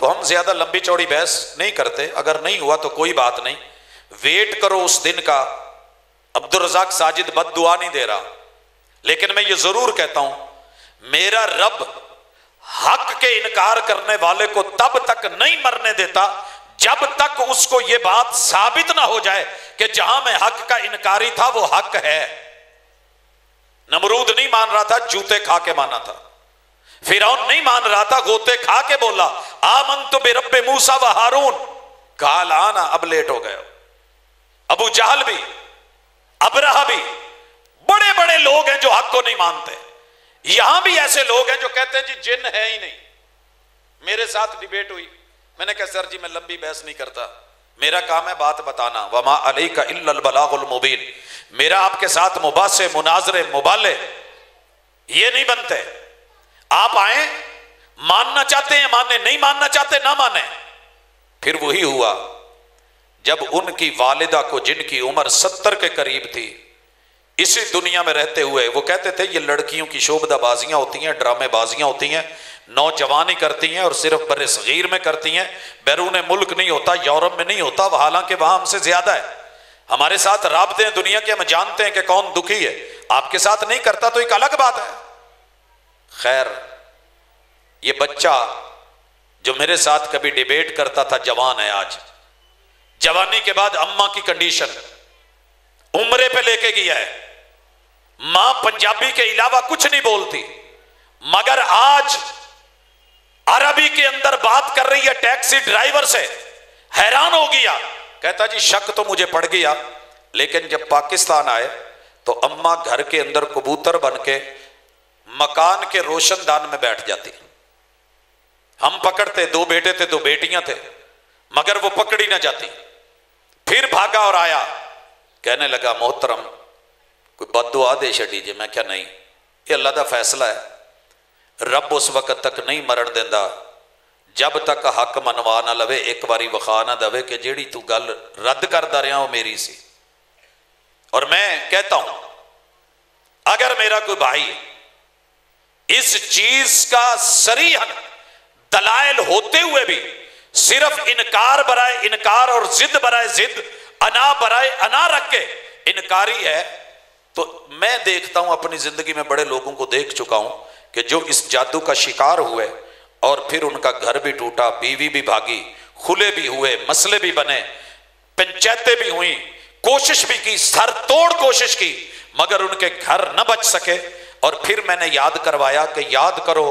तो हम ज्यादा लंबी चौड़ी बहस नहीं करते, अगर नहीं हुआ तो कोई बात नहीं, वेट करो उस दिन का। अब्दुल रज़ाक साजिद बद दुआ नहीं दे रहा, लेकिन मैं ये जरूर कहता हूं मेरा रब हक के इनकार करने वाले को तब तक नहीं मरने देता जब तक उसको यह बात साबित ना हो जाए कि जहां मैं हक का इनकारी था वो हक है। नमरूद नहीं मान रहा था, जूते खा के माना था। फिरौन नहीं मान रहा था, गोते खा के बोला आमनतु बिरब्बि मूसा व हारून। काल आना, अब लेट हो गए। अबू जहल भी, अबरहा भी, बड़े बड़े लोग हैं जो हक को नहीं मानते। यहां भी ऐसे लोग हैं जो कहते हैं जी जिन है ही नहीं। मेरे साथ डिबेट हुई, मैंने कहा सर जी मैं लंबी बहस नहीं करता, मेरा काम है बात बताना। वमा अलैका इल्लल बलागुल मुबीन। मेरा आपके साथ मुबासे, मुनाजरे, मुबाले ये नहीं बनते। आप आए, मानना चाहते हैं माने, नहीं मानना चाहते ना माने। फिर वही हुआ जब उनकी वालिदा को, जिनकी उम्र 70 के करीब थी, इसी दुनिया में रहते हुए वो कहते थे ये लड़कियों की शोबदाबाजियां होती हैं, ड्रामेबाजियां होती हैं, नौजवानी करती हैं और सिर्फ बर्रे सगीर में करती हैं, बैरून मुल्क नहीं होता, यूरोप में नहीं होता, हालांकि वहां हमसे ज्यादा है, हमारे साथ राबते हैं दुनिया के, हम जानते हैं कि कौन दुखी है। आपके साथ नहीं करता तो एक अलग बात है। खैर, ये बच्चा जो मेरे साथ कभी डिबेट करता था जवान है आज। जवानी के बाद अम्मा की कंडीशन, उम्रे पे लेके गया है, मां पंजाबी के अलावा कुछ नहीं बोलती, मगर आज अरबी के अंदर बात कर रही है टैक्सी ड्राइवर से। हैरान हो गया, कहता जी शक तो मुझे पड़ गया, लेकिन जब पाकिस्तान आए तो अम्मा घर के अंदर कबूतर बन के मकान के रोशनदान में बैठ जाती। हम पकड़ते, 2 बेटे थे 2 बेटियां थे, मगर वो पकड़ी ना जाती। फिर भागा और आया, कहने लगा मोहतरम कोई बददुआ दे छड़ी जे। मैं क्या नहीं, ये अल्लाह का फैसला है, रब उस वक्त तक नहीं मरण देंदा जब तक हक मनवा ना लवे, एक बारी विखा ना दवे कि जेड़ी तू गल रद्द करदा रहा वो मेरी सी। और मैं कहता हूं अगर मेरा कोई भाई इस चीज का सरीहन दलाइल होते हुए भी सिर्फ इनकार बराए इनकार और जिद बराए जिद, अना बराए अना रख के इनकारी है, तो मैं देखता हूं अपनी जिंदगी में बड़े लोगों को देख चुका हूं कि जो इस जादू का शिकार हुए और फिर उनका घर भी टूटा, बीवी भी भागी, खुले भी हुए, मसले भी बने, पंचायतें भी हुई, कोशिश भी की, सर तोड़ कोशिश की, मगर उनके घर न बच सके। और फिर मैंने याद करवाया कि याद करो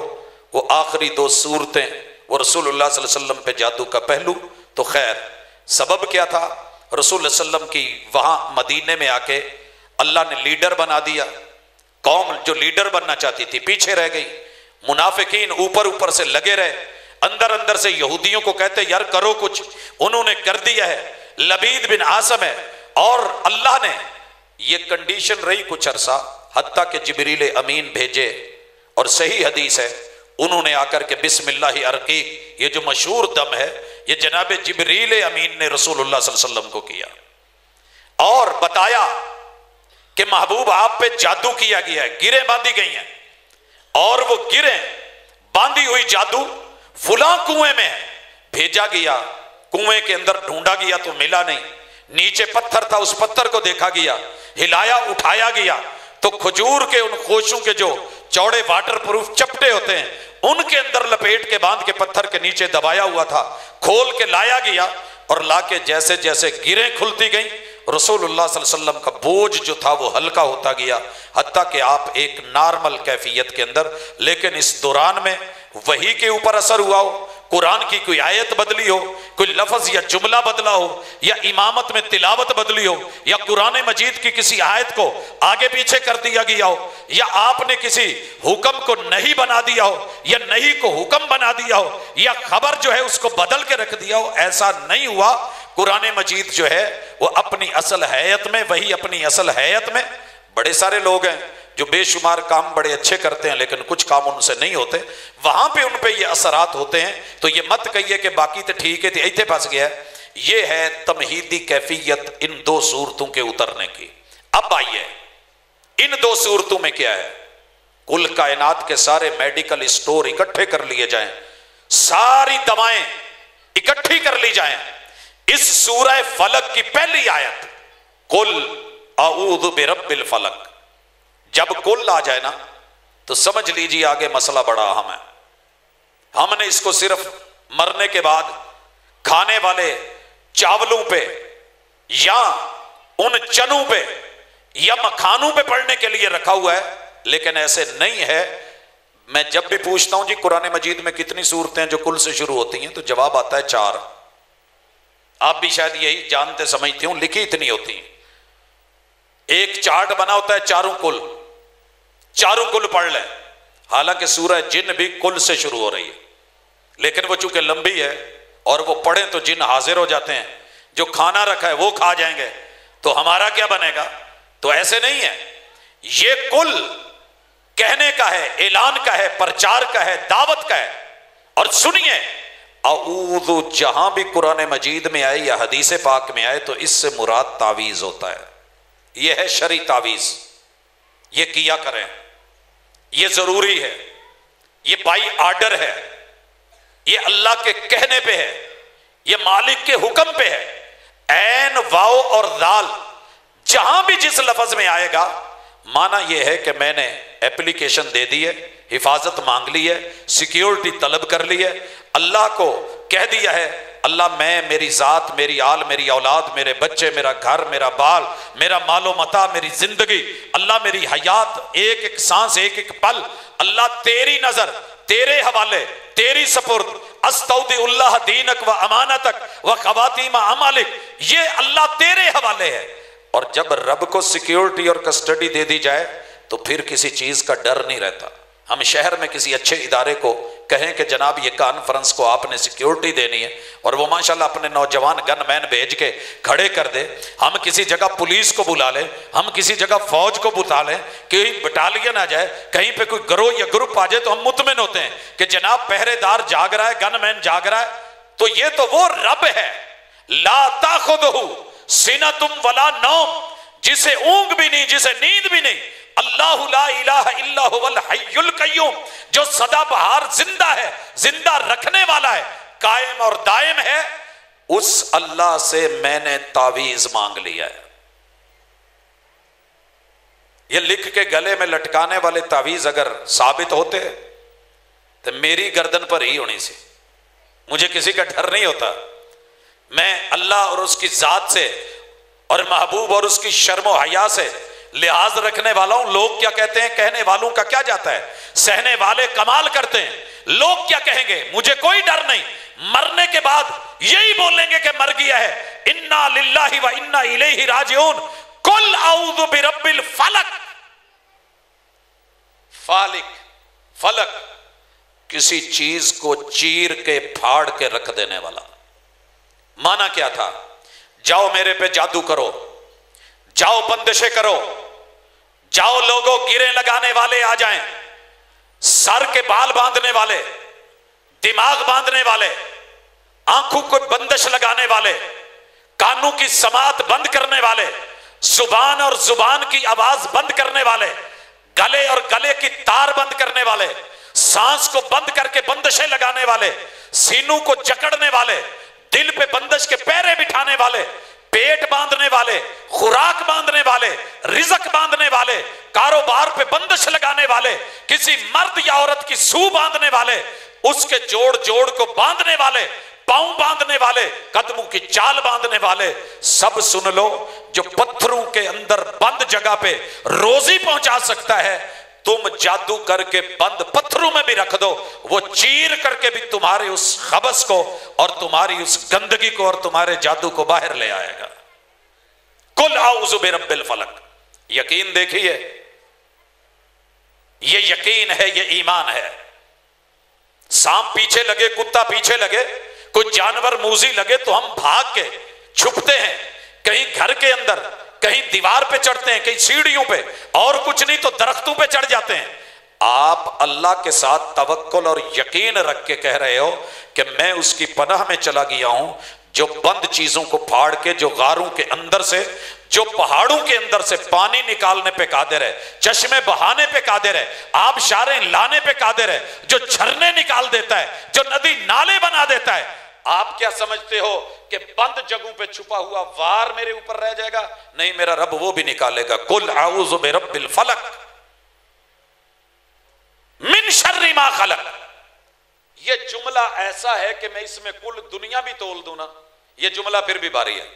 वो आखिरी 2 सूरतें, वो रसूलुल्लाह सल्लल्लाहु अलैहि वसल्लम पे जादू का पहलू। तो खैर सबब क्या था, रसूल सल्लम की वहां मदीने में आके अल्लाह ने लीडर बना दिया। कौम जो लीडर बनना चाहती थी पीछे रह गई, मुनाफिकीन ऊपर ऊपर से लगे रहे, अंदर अंदर से यहूदियों को कहते यार करो कुछ, उन्होंने कर दिया है। लबीद बिन आसम है, और अल्लाह ने ये कंडीशन रही कुछ अरसा, हत्ता के जिब्रील अमीन भेजे, और सही हदीस है उन्होंने आकर के बिस्मिल्लाह अर्कीक, ये जो मशहूर दम है ये जनाब जिब्रील अमीन ने रसूलुल्लाह सल्लल्लाहु अलैहि वसल्लम को किया और बताया कि महबूब आप पे जादू किया गया है, गिरें बांधी गई हैं, और वो गिरें बांधी हुई जादू फुला कुएं में है। भेजा गया, कुएं के अंदर ढूंढा गया तो मिला नहीं, नीचे पत्थर था उस पत्थर को देखा गया, हिलाया उठाया गया तो खजूर के उन खोशों के जो चौड़े वाटर प्रूफ चपटे होते हैं उनके अंदर लपेट के बांध के पत्थर के नीचे दबाया हुआ था, खोल के लाया गया, और लाके जैसे जैसे गिरें खुलती गई रसूलुल्लाह सल्लल्लाहु अलैहि वसल्लम का बोझ जो था वो हल्का होता गया, हत्ता कि आप एक नॉर्मल कैफियत के अंदर। लेकिन इस दौरान में वही के ऊपर असर हुआ हो, कुरान की कोई आयत बदली हो, कोई लफ्ज या जुमला बदला हो, या इमामत में तिलावत बदली हो, या कुरान मजीद की किसी आयत को आगे पीछे कर दिया गया हो, या आपने किसी हुक्म को नहीं बना दिया हो, या नहीं को हुक्म बना दिया हो, या खबर जो है उसको बदल के रख दिया हो, ऐसा नहीं हुआ। कुरान मजीद जो है वो अपनी असल हैयत में, वही अपनी असल हैयत में। बड़े सारे लोग हैं जो बेशुमार काम बड़े अच्छे करते हैं लेकिन कुछ काम उनसे नहीं होते, वहां पे उन पे ये असरात होते हैं। तो ये मत कहिए कि बाकी तो ठीक है, इतने फंस गया है। ये है तमहीदी कैफियत इन 2 सूरतों के उतरने की। अब आइए इन 2 सूरतों में क्या है, कुल कायनात के सारे मेडिकल स्टोर इकट्ठे कर लिए जाएं, सारी दवाएं इकट्ठी कर ली जाएं, इस सूरह फलक की पहली आयत कुल अऊज़ु बिरब्बिल फलक, जब कुल आ जाए ना तो समझ लीजिए आगे मसला बड़ा अहम है। हमने इसको सिर्फ मरने के बाद खाने वाले चावलों पे या उन चनों पे या मखानों पे पढ़ने के लिए रखा हुआ है, लेकिन ऐसे नहीं है। मैं जब भी पूछता हूं जी कुरान मजीद में कितनी सूरतें जो कुल से शुरू होती हैं, तो जवाब आता है 4। आप भी शायद यही जानते समझते हो, लिखी इतनी होती है। एक चार्ट बना होता है चारों कुल पढ़ लें। हालांकि सूरह जिन भी कुल से शुरू हो रही है, लेकिन वो चूंकि लंबी है और वो पढ़ें तो जिन हाजिर हो जाते हैं, जो खाना रखा है वो खा जाएंगे, तो हमारा क्या बनेगा? तो ऐसे नहीं है। ये कुल कहने का है, ऐलान का है, प्रचार का है, दावत का है। और सुनिए, औदु जहां भी कुरान मजीद में आए या हदीस पाक में आए तो इससे मुराद तावीज होता है। यह है शरी तावीज, ये किया करें, ये जरूरी है, ये बाई आर्डर है, ये अल्लाह के कहने पे है, ये मालिक के हुक्म पे है। ऐन वाओ और दाल जहां भी जिस लफ्ज में आएगा, माना यह है कि मैंने एप्लीकेशन दे दी है, हिफाजत मांग ली है, सिक्योरिटी तलब कर ली है, अल्लाह को कह दिया है अल्लाह मैं, मेरी जात, मेरी आल, मेरी औलाद, मेरे बच्चे, मेरा घर, मेरा बाल, मेरा मालो मता, मेरी जिंदगी, अल्लाह मेरी हयात, एक एक सांस, एक एक पल, अल्लाह तेरी नजर, तेरे हवाले, तेरी सपुर्द, अस्तौदिउल्लाह दीनक व अमानतक व खवातीम अमालिक, ये अल्लाह तेरे हवाले है। और जब रब को सिक्योरिटी और कस्टडी दे दी जाए तो फिर किसी चीज का डर नहीं रहता। हम शहर में किसी अच्छे इदारे को कहें कि जनाब ये कॉन्फ्रेंस को आपने सिक्योरिटी देनी है, और वो माशाल्लाह अपने नौजवान गनमैन भेज के खड़े कर दे, हम किसी जगह पुलिस को बुला लें, हम किसी जगह फौज को बुला लें, कहीं बटालियन आ जाए, कहीं पे कोई गिरोह या ग्रुप आ जाए, तो हम मुतमिन होते हैं कि जनाब पहरेदार जाग रहा है, गनमैन जाग रहा है। तो ये तो वो रब है, ला ताखुदहु सिनतुम वला नौम, जिसे ऊंग भी नहीं, जिसे नींद भी नहीं। अल्लाहु ला इलाहा इल्ला हुवल हय्युल कय्यूम, जो सदा बहार जिंदा है, जिंदा रखने वाला है, कायम और दायम है। उस अल्लाह से मैंने तावीज मांग लिया है। ये लिख के गले में लटकाने वाले तावीज अगर साबित होते तो मेरी गर्दन पर ही होनी सी, मुझे किसी का डर नहीं होता। मैं अल्लाह और उसकी जात से और महबूब और उसकी शर्म हया से लिहाज रखने वाला हूं। लोग क्या कहते हैं, कहने वालों का क्या जाता है, सहने वाले कमाल करते हैं। लोग क्या कहेंगे, मुझे कोई डर नहीं। मरने के बाद यही बोलेंगे कि मर गया है, इन्ना लिल्लाहि व इन्ना इलैहि राजिऊन। कुल औज़ु बिरब्बिल फलक, फालिक, फलक, किसी चीज को चीर के फाड़ के रख देने वाला। माना क्या था, जाओ मेरे पे जादू करो, जाओ बंदिशें करो, जाओ लोगों गिरे लगाने वाले आ जाएं, सर के बाल बांधने वाले, दिमाग बांधने वाले, आंखों को बंदिश लगाने वाले, कानों की समात बंद करने वाले, जुबान और जुबान की आवाज बंद करने वाले, गले और गले की तार बंद करने वाले, सांस को बंद करके बंदिशें लगाने वाले, सीनों को जकड़ने वाले, दिल पे बंदिश के पैरे बिठाने वाले, पेट बांधने वाले, खुराक बांधने वाले, रिजक बांधने वाले, कारोबार पे बंदिश लगाने वाले, किसी मर्द या औरत की सूह बांधने वाले, उसके जोड़ जोड़ को बांधने वाले, पांव बांधने वाले, कदमों की चाल बांधने वाले, सब सुन लो। जो पत्थरों के अंदर बंद जगह पे रोजी पहुंचा सकता है, तुम जादू करके बंद पत्थरों में भी रख दो, वो चीर करके भी तुम्हारे उस खबस को और तुम्हारी उस गंदगी को और तुम्हारे जादू को बाहर ले आएगा। कुल औज़ु बिरब्बिल फलक। यकीन देखिए, ये यकीन है, ये ईमान है। सांप पीछे लगे, कुत्ता पीछे लगे, कोई जानवर मूजी लगे तो हम भाग के छुपते हैं, कहीं घर के अंदर, कहीं दीवार पे चढ़ते हैं, कहीं सीढ़ियों पे, और कुछ नहीं तो दरख्तों पे चढ़ जाते हैं। आप अल्लाह के साथ तवक्कुल और यकीन रख के कह रहे हो कि मैं उसकी पनाह में चला गया हूं, जो बंद चीजों को फाड़ के, जो गारों के अंदर से, जो पहाड़ों के अंदर से पानी निकालने पे कादिर है, चश्मे बहाने पे कादिर है, आबशारें लाने पे कादिर है, जो झरने निकाल देता है, जो नदी नाले बना देता है। आप क्या समझते हो कि बंद जगहों पे छुपा हुआ वार मेरे ऊपर रह जाएगा? नहीं, मेरा रब वो भी निकालेगा। कुल औज़ु बिरब्बिल फलक मिन शर्रि मा खलक। ये जुमला ऐसा है कि मैं इसमें कुल दुनिया भी तोल दूं ना, ये जुमला फिर भी भारी है।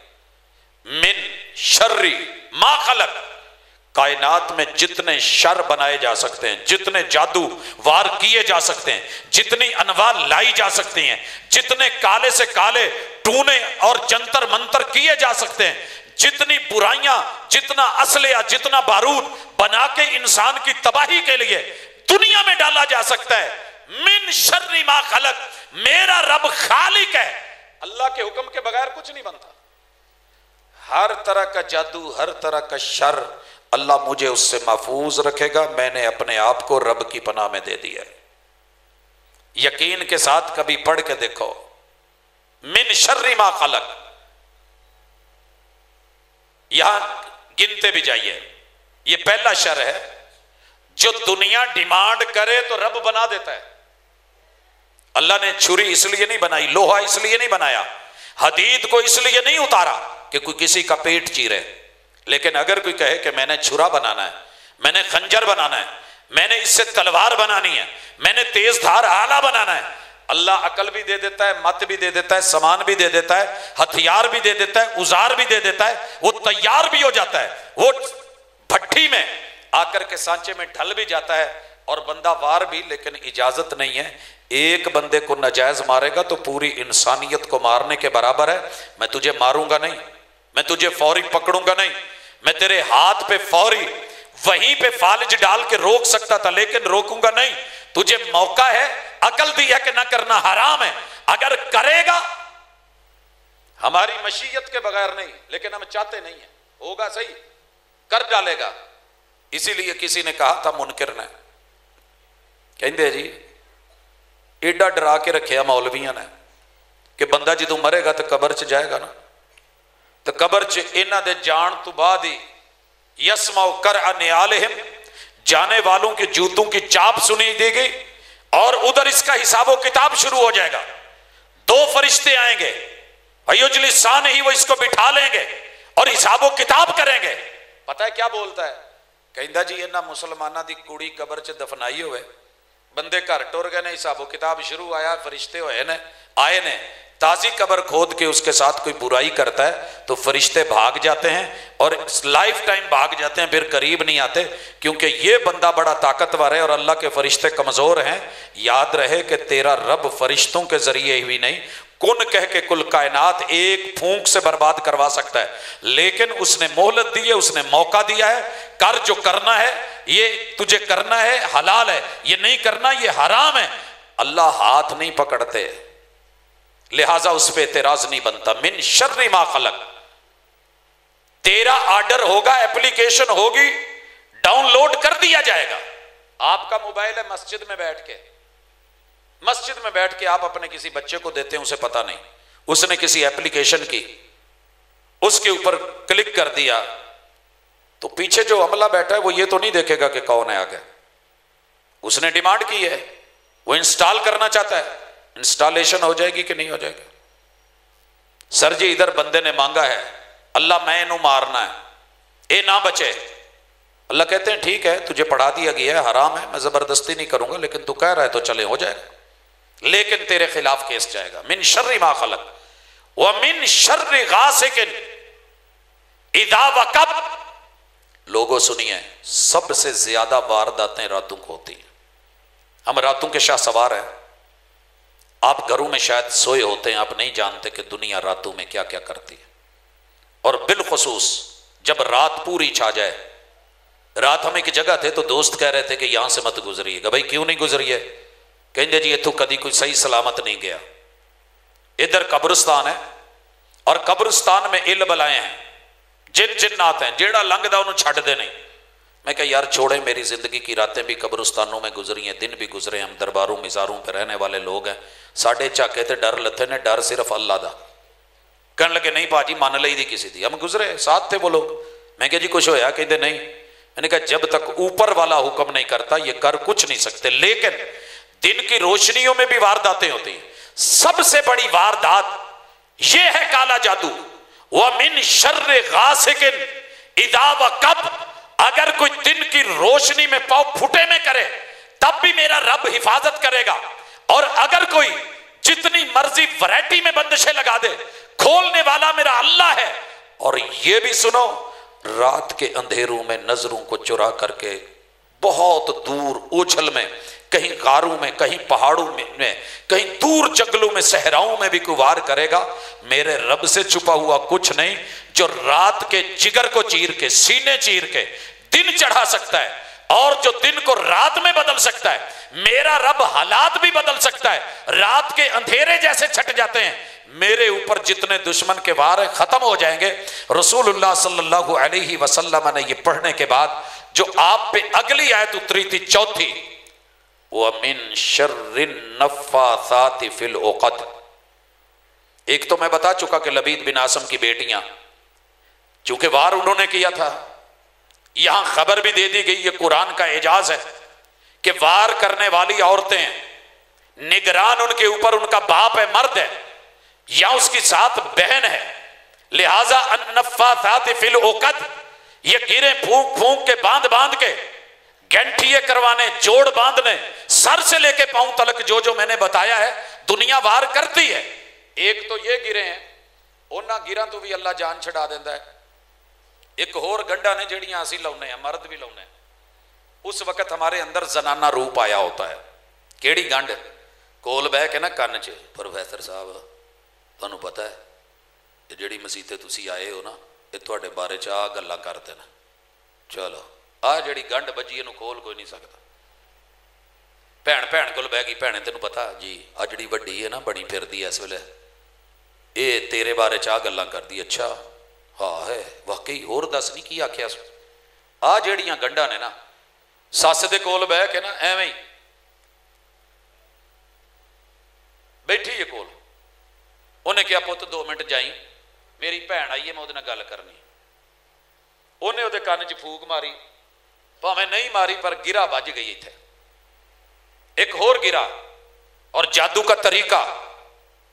मिन शर्रि मा खलक, कायनात में जितने शर बनाए जा सकते हैं, जितने जादू वार किए जा सकते हैं, जितनी अनवा लाई जा सकती हैं, जितने काले से काले टूने और जंतर मंतर किए जा सकते हैं, जितनी बुराइयां, जितना असलिया, जितना बारूद बना के इंसान की तबाही के लिए दुनिया में डाला जा सकता है, मिन शर्रि मा खलक, मेरा रब खालिक है। अल्लाह के हुक्म के बगैर कुछ नहीं बनता। हर तरह का जादू, हर तरह का शर अल्लाह मुझे उससे महफूज रखेगा। मैंने अपने आप को रब की पनाह में दे दिया है। यकीन के साथ कभी पढ़ के देखो, मिन शर्रि मा खलक, यहां गिनते भी जाइए। ये पहला शर है, जो दुनिया डिमांड करे तो रब बना देता है। अल्लाह ने छुरी इसलिए नहीं बनाई, लोहा इसलिए नहीं बनाया, हदीद को इसलिए नहीं उतारा कि कोई किसी का पेट चीरे। लेकिन अगर कोई कहे कि मैंने छुरा बनाना है, मैंने खंजर बनाना है, मैंने इससे तलवार बनानी है, मैंने तेज धार आला बनाना है, अल्लाह अकल भी दे देता है, मत भी दे देता है, सामान भी दे देता है, हथियार भी दे देता है, औजार भी दे देता है, वो तैयार भी हो जाता है, वो भट्टी में आकर के सांचे में ढल भी जाता है और बंदा वार भी। लेकिन इजाजत नहीं है। एक बंदे को नाजायज मारेगा तो पूरी इंसानियत को मारने के बराबर है। मैं तुझे मारूंगा नहीं, मैं तुझे फौरी पकड़ूंगा नहीं, मैं तेरे हाथ पे फौरी वहीं पे फालिज डाल के रोक सकता था, लेकिन रोकूंगा नहीं। तुझे मौका है, अकल दी है कि ना करना हराम है, अगर करेगा हमारी मशीयत के बगैर नहीं, लेकिन हम चाहते नहीं है, होगा सही, कर डालेगा। इसीलिए किसी ने कहा था मुनकिर ने, कहते जी एडा डरा के रखे मौलविया ने कि बंदा जो मरेगा तो कबर च जाएगा ना, तो कबर च इन्हां दे जान तो बाद ही यसमाउ कर अन्यालहिम, जाने वालों के जूतों की चाप सुनी दी गई और उधर इसका हिसाबो किताब शुरू हो जाएगा। दो फरिश्ते आएंगे, वयुजलिसान ही, वो इसको बिठा लेंगे और हिसाबो किताब करेंगे। पता है क्या बोलता है? कहता जी इन्हां मुसलमाना दी कुड़ी कबर च दफनाई हुए, बंदे घर टुर गए ने, हिसाबो किताब शुरू आया, फरिश्ते होए ने, आए ने, ताजी कबर खोद के उसके साथ कोई बुराई करता है तो फरिश्ते भाग जाते हैं और लाइफ टाइम भाग जाते हैं, फिर करीब नहीं आते, क्योंकि ये बंदा बड़ा ताकतवर है और अल्लाह के फरिश्ते कमजोर हैं। याद रहे कि तेरा रब फरिश्तों के जरिए ही नहीं, कुन कह के कुल कायनात एक फूंक से बर्बाद करवा सकता है, लेकिन उसने मोहलत दी है, उसने मौका दिया है, कर जो करना है, ये तुझे करना है, हलाल है, ये नहीं करना ये हराम है। अल्लाह हाथ नहीं पकड़ते, लिहाजा उस पर एतराज नहीं बनता। मिन शर्रि मा खलक, तेरा ऑर्डर होगा, एप्लीकेशन होगी, डाउनलोड कर दिया जाएगा। आपका मोबाइल है, मस्जिद में बैठ के आप अपने किसी बच्चे को देते हैं, उसे पता नहीं, उसने किसी एप्लीकेशन की, उसके ऊपर क्लिक कर दिया, तो पीछे जो अमला बैठा है वो ये तो नहीं देखेगा कि कौन है आगे, उसने डिमांड की है, वो इंस्टॉल करना चाहता है, इंस्टॉलेशन हो जाएगी कि नहीं हो जाएगी? सर जी इधर बंदे ने मांगा है, अल्लाह मैं इन्हों मारना है, ये ना बचे। अल्लाह कहते हैं ठीक है, तुझे पढ़ा दिया गया है, हराम है, मैं जबरदस्ती नहीं करूंगा, लेकिन तू कह रहा है तो चले, हो जाएगा, लेकिन तेरे खिलाफ केस जाएगा। मिन शर्रि मा खलक व मिन शर्रि गासिकिन इदा वक़ब। लोगों सुनिए, सबसे ज्यादा वारदातें रातों को होती हैं। हम रातों के शाह सवार हैं। आप घरों में शायद सोए होते हैं, आप नहीं जानते कि दुनिया रातों में क्या क्या करती है। और बिलखुसूस जब रात पूरी छा जाए, रात हम एक जगह थे तो दोस्त कह रहे थे कि यहां से मत गुजरिएगा। भाई क्यों नहीं गुजरिए? कहते जी इतों कभी कोई सही सलामत नहीं गया, इधर कब्रिस्तान है और कब्रिस्तान में इल बलाए हैं, जिन जिन्नात हैं, जेड़ा लंघदा उन्होंने छड़ दे नहीं। मैं कहा यार छोड़े, मेरी जिंदगी की रातें भी कब्रिस्तानों में गुजरी हैं, दिन भी गुजरे, हम दरबारों मिजारों पर रहने वाले लोग हैं, साढ़े झाके तो डर लथे ने, डर सिर्फ अल्लाह दा। कहने लगे नहीं भाजी मान ली दी किसी दी, हम गुजरे, साथ थे वो लोग। मैं कहा जी कुछ होया? कहते नहीं। मैंने कहा जब तक ऊपर वाला हुक्म नहीं करता ये कर कुछ नहीं सकते। लेकिन दिन की रोशनियों में भी वारदातें होती हैं। सबसे बड़ी वारदात ये है काला जादू। व मिन शर्रि गासिकिन इदा वक़ब, अगर कोई दिन की रोशनी में पाँव फुटे में करे तब भी मेरा रब हिफाजत करेगा, और अगर कोई जितनी मर्जी वैरायटी में बंदिशें लगा दे, खोलने वाला मेरा अल्लाह है। और ये भी सुनो, रात के अंधेरों में नजरों को चुरा करके बहुत दूर ओझल में, कहीं गारों में, कहीं पहाड़ों में, कहीं दूर जंगलों में, सहराओं में भी कोई वार करेगा, मेरे रब से छुपा हुआ कुछ नहीं, जो रात के जिगर को चीर के, सीने चीर के दिन चढ़ा सकता है, और जो दिन को रात में बदल सकता है, मेरा रब हालात भी बदल सकता है। रात के अंधेरे जैसे छट जाते हैं, मेरे ऊपर जितने दुश्मन के वार हैं खत्म हो जाएंगे। रसूलुल्लाह सल्लल्लाहु अलैहि वसल्लम ने ये पढ़ने के बाद जो आप पे अगली आयत उतरी थी, चौथी, वमिन शर्रिन नफ्फासाति फिल उक़द। एक तो मैं बता चुका कि लबीद बिन आसम की बेटियां, चूंकि वार उन्होंने किया था, यहां खबर भी दे दी गई, ये कुरान का एजाज है कि वार करने वाली औरतें, निगरान उनके ऊपर उनका बाप है, मर्द है, या उसकी साथ बहन है, लिहाजा अन्नफ़ासाति फिल उक़द, ये गिरे फूंक फूंक के, बांध बांध के, गंठिए करवाने, जोड़ बांधने, सर से लेके पांव तलक जो जो मैंने बताया है, दुनिया वार करती है। एक तो ये गिरे हैं, उन्होंने गिरा तो भी अल्लाह जान छड़ा देता है। एक होर गंढा ने जड़ियां असी लाने हैं, मर्द भी लाने, उस वक्त हमारे अंदर जनाना रूप आया होता है। केड़ी गंढ? कोल बह के ना कन्न च, प्रोफैसर साहब तुहानू पता है ये जिहड़ी मसीते तुसी आए हो ना, ये तुहाडे बारे च आ गल्लां करदे ने, चलो आ जिहड़ी गंढ बजी इहनू खोल कोई नहीं सकता। भैन भैन कोल बह गई, भैने तेनू पता जी आ जिहड़ी वड्डी है ना बनी फिरदी इस वेले, ये तेरे बारे च आ गल्लां करदी। अच्छा हाँ है वाकई, होर दस नहीं की आख्या। आ जिहड़ियां गंढां ने ना, सस दे कोल बह के ना एवें ही बैठी है कोल, उन्हें क्या पुत 2 मिनट जाई, मेरी भैन आई है, मैं उहदे नाल गल करनी। उन्हें उहदे कन्न च फूक मारी, भावें नहीं मारी पर गिरा बज गई इत्थे। एक होर गिरा, और जादू का तरीका,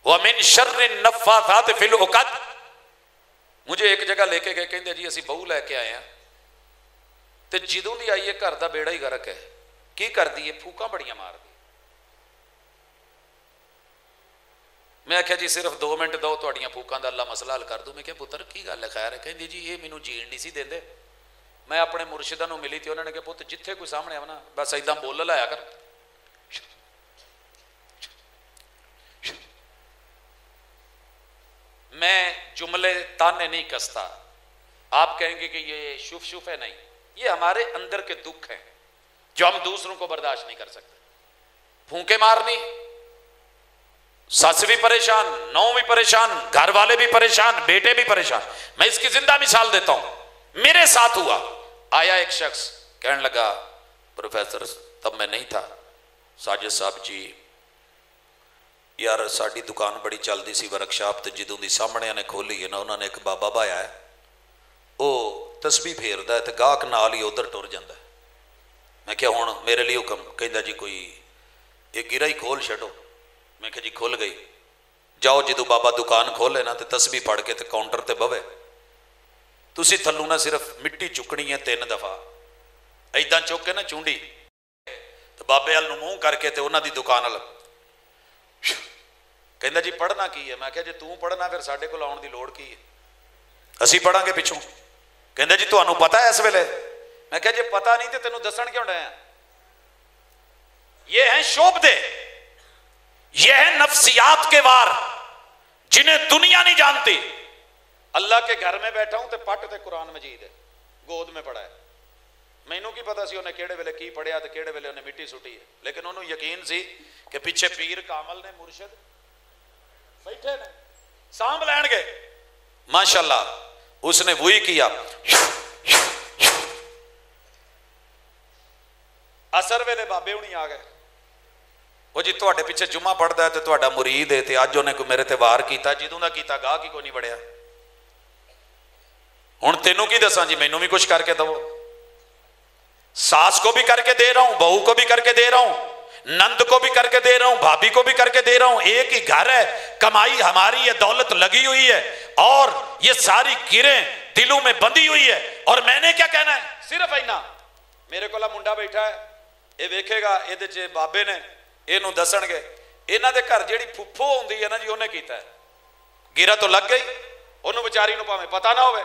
वमिन शर्रिन नफ्फासाति फिल उक़द। मुझे एक जगह लेके गए, कहते जी असी बहू लैके आए हैं, तो जिदों दी आई है घर का बेड़ा ही गर्क है। की करती है? फूकां बड़ियां मारदी। मैं आख्या जी सिर्फ 2 मिनट दो, तुहाड़ियां फूकां दा अल्लाह मसला हल कर दूं। मैं क्या पुत्र की गल है, खैर है? कहती जी ये मैनू जीण नहीं सी देंदे, मैं अपने मुर्शिदा नूं मिली थी, उन्होंने कहा पुत जिथे कोई सामने आवे ना बस इदां बोल लाया कर, मैं जुमले ताने नहीं कसता। आप कहेंगे कि ये शुफ शुफ है, नहीं, ये हमारे अंदर के दुख हैं जो हम दूसरों को बर्दाश्त नहीं कर सकते। फूंके मारनी, सस भी परेशान, नौ भी परेशान, घर वाले भी परेशान, बेटे भी परेशान। मैं इसकी जिंदा मिसाल देता हूं, मेरे साथ हुआ। आया एक शख्स, कहने लगा प्रोफेसर, तब मैं नहीं था, साजिद साहब जी यार साड़ी दुकान बड़ी चलती सी वर्कशॉप, तो जिदों दी सामने ने खोली है ना, उन्होंने एक बाबा भाया है, वो तस्बीह फेरदा है तो गाहक नाल ही उधर टुर जाता है। मैं क्या हुण मेरे लिए हुक्म? कहता जी कोई एक गिरा ही खोल छड्डो। मैं क्या जी खुल गई, जाओ जो बाबा दुकान खोले ना तो तस्बीह पढ़ के तो काउंटर पर बवे, तुसी थल्लों ना सिर्फ मिट्टी चुकनी है 3 दफा, इदा चुक के ना चूंडी, तो बाबे वाल मूँह करके तो उन्होंने दुकान वाल कहता जी पढ़ना की है? मैं क्या जी तू पढ़ना फिर साढ़े को आउण की लोड़ की है, असी पढ़ांगे पिछों। कहता जी तुहानू पता है इस वेले? मैं क्या जी पता नहीं तो तेनू दसन क्यों डे? ये है शोभदे, ये है नफ्सियात के वार जिन्हें दुनिया नहीं जानती। अल्लाह के घर में बैठा हूं तो पट ते कुरान मजीद है, गोद में पड़ा है, मैनू की पता सी उन्हें केड़े वेले की पढ़िया तो केड़े वेले उन्हें मिट्टी सुटी है, लेकिन उन्होंने यकीन सी कि पीछे पीर कामल ने, मुर्शिद बैठे ने, सांभ लैणगे। माशाअल्लाह उसने वही किया। असर वेले बाबे हुणी आ गए, वो जी तुहाडे पिछे जुम्मा पढ़दा है तो तुहाडा मुरीद है, तो अज उन्हें कोई मेरे ते वार कीता, जिदों दा कीता गाह की कोई नहीं बढ़िया। हुण तेनू की दसां जी, मैनू भी कुछ करके दवो। सास को भी करके दे रहा हूं, बहू को भी करके दे रहा हूं, नंद को भी करके दे रहा हूं, भाभी को भी करके दे रहा हूं। एक ही घर है, कमाई हमारी है, दौलत लगी हुई है, और ये सारी गिरें दिलों में बंधी हुई है। और मैंने क्या कहना है? सिर्फ इना, मेरे को मुंडा बैठा है, ये वेखेगा, ये बाबे ने इनू दसणगे, इन्हां दे घर जिहड़ी फुफ्फो हुंदी है ना जी, उन्हें कीता है। गिरा तो लग गई, उन्होंने बेचारी नूं भावें पता ना होवे,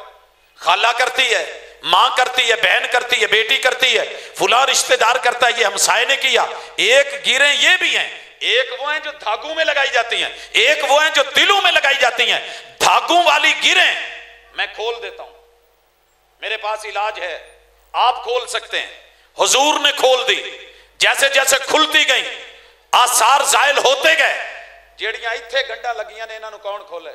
खाला करती है, मां करती है, बहन करती है, बेटी करती है, फुला रिश्तेदार करता है, ये हमसाये ने किया। एक गिरें ये भी हैं, एक वो हैं जो धागों में लगाई जाती हैं, एक वो हैं जो दिलों में लगाई जाती हैं। धागों वाली गिरें मैं खोल देता हूं, मेरे पास इलाज है, आप खोल सकते हैं। हुजूर ने खोल दी, जैसे जैसे खुलती गई आसार जायल होते गए। जेड़ियां इत्थे गंढा लगियां ने इन्हां नूं कौन खोले?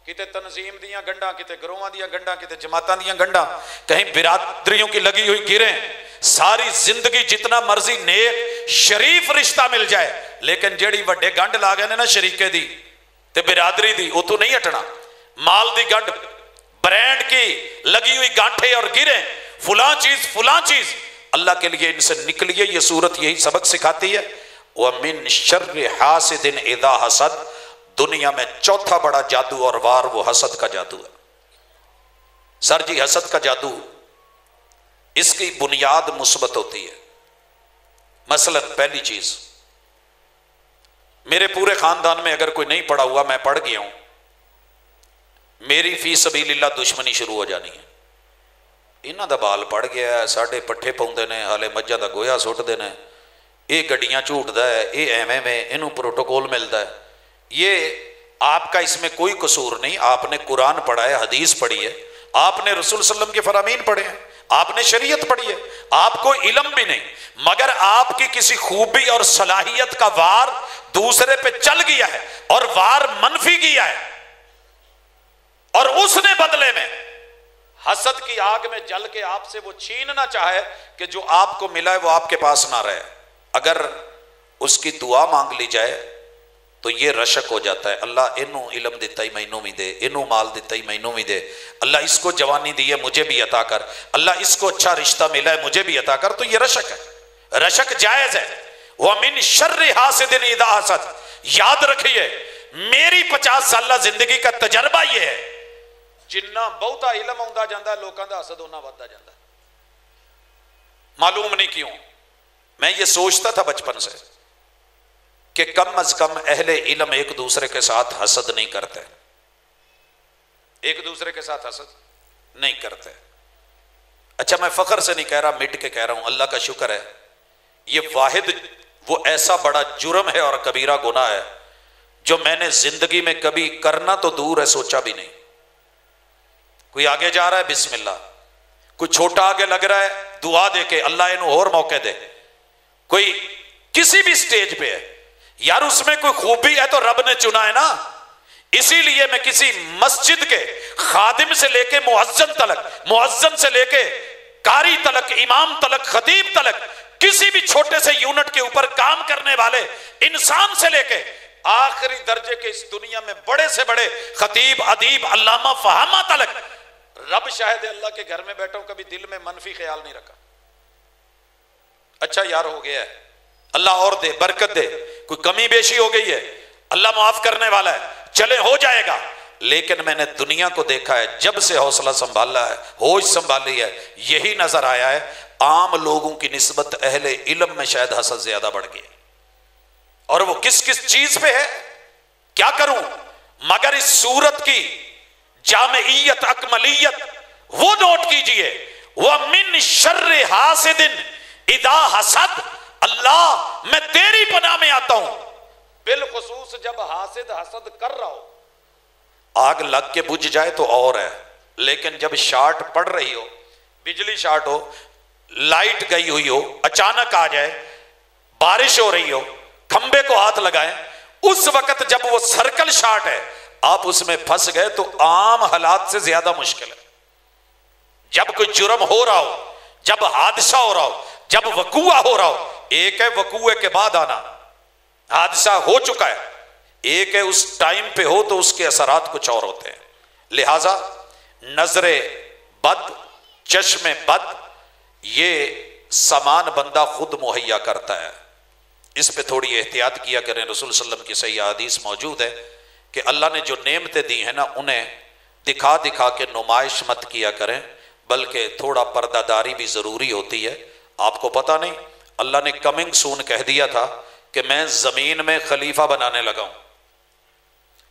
किते तंजीम दियां गंढा, किते गरोहां दियां गंढा, किते जमातां दियां गंढा, कहीं बिरादरियों की लगी हुई गिरें। सारी जिंदगी जितना मर्जी नेक शरीफ रिश्ता मिल जाए, लेकिन जेड़ी वड्डे गंढ ला गए ने ना शरीके दी ते बिरादरी दी, उतों नहीं हटना। माल दी गंढ, ब्रांड की लगी हुई गांठे और गिरें, फुला चीज अल्लाह के लिए इनसे निकलिए। ये सूरत यही सबक सिखाती है। वह मिन शर्रि हासिदिन इदा हसद, दुनिया में चौथा बड़ा जादू और वार वो हसद का जादू है। सर जी हसद का जादू, इसकी बुनियाद मुस्बत होती है। मसलन पहली चीज, मेरे पूरे खानदान में अगर कोई नहीं पढ़ा हुआ, मैं पढ़ गया हूं, मेरी फी सबीलिल्लाह दुश्मनी शुरू हो जानी है। इन्हां दा बाल पड़ गया है, साढ़े पट्ठे पाउंदे ने, हाले मज्झां दा गोया सुटदे ने, ये गड्डियां झूटदा है, ये एवें में इनू प्रोटोकॉल मिलता है। ये आपका इसमें कोई कसूर नहीं। आपने कुरान पढ़ा है, हदीस पढ़ी है, आपने रसूल सल्लम के फरामीन पढ़े हैं, आपने शरीयत पढ़ी है, आपको इल्म भी नहीं, मगर आपकी किसी खूबी और सलाहियत का वार दूसरे पे चल गया है और वार मनफी किया है, और उसने बदले में हसद की आग में जल के आपसे वो छीनना चाहे कि जो आपको मिला है वो आपके पास ना रहे। अगर उसकी दुआ मांग ली जाए तो ये रशक हो जाता है, अल्लाह इनू इल्म दिता ही मैनू भी दे, इनू माल दिता ही मैनू भी दे, अल्लाह इसको जवानी दी है मुझे भी अता कर, अल्लाह इसको अच्छा रिश्ता मिला है मुझे भी अता कर। तो ये रशक है, रशक जायज है। वह मिन शर्रि हासिदिन इदा हसद। याद रखिए, मेरी 50 साल जिंदगी का तजर्बा यह है, जिन्ना बहुता इल्म आउंदा जांदा लोकां दा हसद उन्ना वधदा जांदा। मालूम नहीं क्यों, मैं ये सोचता था बचपन से कि कम अज कम अहले इल्म एक दूसरे के साथ हसद नहीं करते, एक दूसरे के साथ हसद नहीं करते। अच्छा, मैं फख्र से नहीं कह रहा, मिट के कह रहा हूं, अल्लाह का शुक्र है, ये वाहिद वो ऐसा बड़ा जुर्म है और कबीरा गुनाह है जो मैंने जिंदगी में कभी करना तो दूर है, सोचा भी नहीं। कोई आगे जा रहा है बिस्मिल्लाह, कोई छोटा आगे लग रहा है दुआ दे के अल्लाह इन्हें और मौके दे, कोई किसी भी स्टेज पे है यार, उसमें कोई खूबी है तो रब ने चुना है ना। इसीलिए मैं किसी मस्जिद के खादिम से लेके मुअज्जन तलक, मुअज्जन से लेके कारी तलक, इमाम तलक, खतीब तलक, किसी भी छोटे से यूनिट के ऊपर काम करने वाले इंसान से लेके आखिरी दर्जे के इस दुनिया में बड़े से बड़े खतीब, अदीब, अल्लामा, फहामा तलक, रब शायद अल्लाह के घर में बैठा हूं, कभी दिल में मनफी ख्याल नहीं रखा। अच्छा यार हो गया है, अल्लाह और दे, बरकत दे, कोई कमी बेशी हो गई है, अल्लाह माफ करने वाला है, चले हो जाएगा। लेकिन मैंने दुनिया को देखा है, जब से हौसला संभाला है, होश संभाली है, यही नजर आया है आम लोगों की निस्बत अहले इल्म में शायद हसद ज्यादा बढ़ गई। और वो किस किस चीज पे है क्या करूं, मगर इस सूरत की जामियत, अकमलियत वो नोट कीजिए। वह मिन शर्रि हासिदिन इदा हसद, अल्लाह मैं तेरी पनाह में आता हूं, बिलखुसूस जब हासिद हसद कर रहा हो, आग लग के बुझ जाए तो और है, लेकिन जब शार्ट पड़ रही हो, बिजली शार्ट हो, लाइट गई हुई हो, अचानक आ जाए, बारिश हो रही हो, खंबे को हाथ लगाए, उस वक्त जब वो सर्कल शार्ट है, आप उसमें फंस गए तो आम हालात से ज्यादा मुश्किल है। जब कोई जुर्म हो रहा हो, जब हादसा हो रहा हो, जब वकूआ हो रहा हो, एक है वकूए के बाद आना, हादसा हो चुका है, एक है उस टाइम पे हो तो उसके असरात कुछ और होते हैं। लिहाजा नजरे बद, चश्मे बद, ये सामान बंदा खुद मुहैया करता है, इस पे थोड़ी एहतियात किया करें। रसूल सल्लल्लाहु अलैहि वसल्लम की सही हदीस मौजूद है कि अल्लाह ने जो नेमतें दी हैं ना, उन्हें दिखा दिखा के नुमाइश मत किया करें, बल्कि थोड़ा पर्दादारी भी ज़रूरी होती है। आपको पता नहीं, अल्लाह ने कमिंग सून कह दिया था कि मैं ज़मीन में खलीफा बनाने लगा हूँ,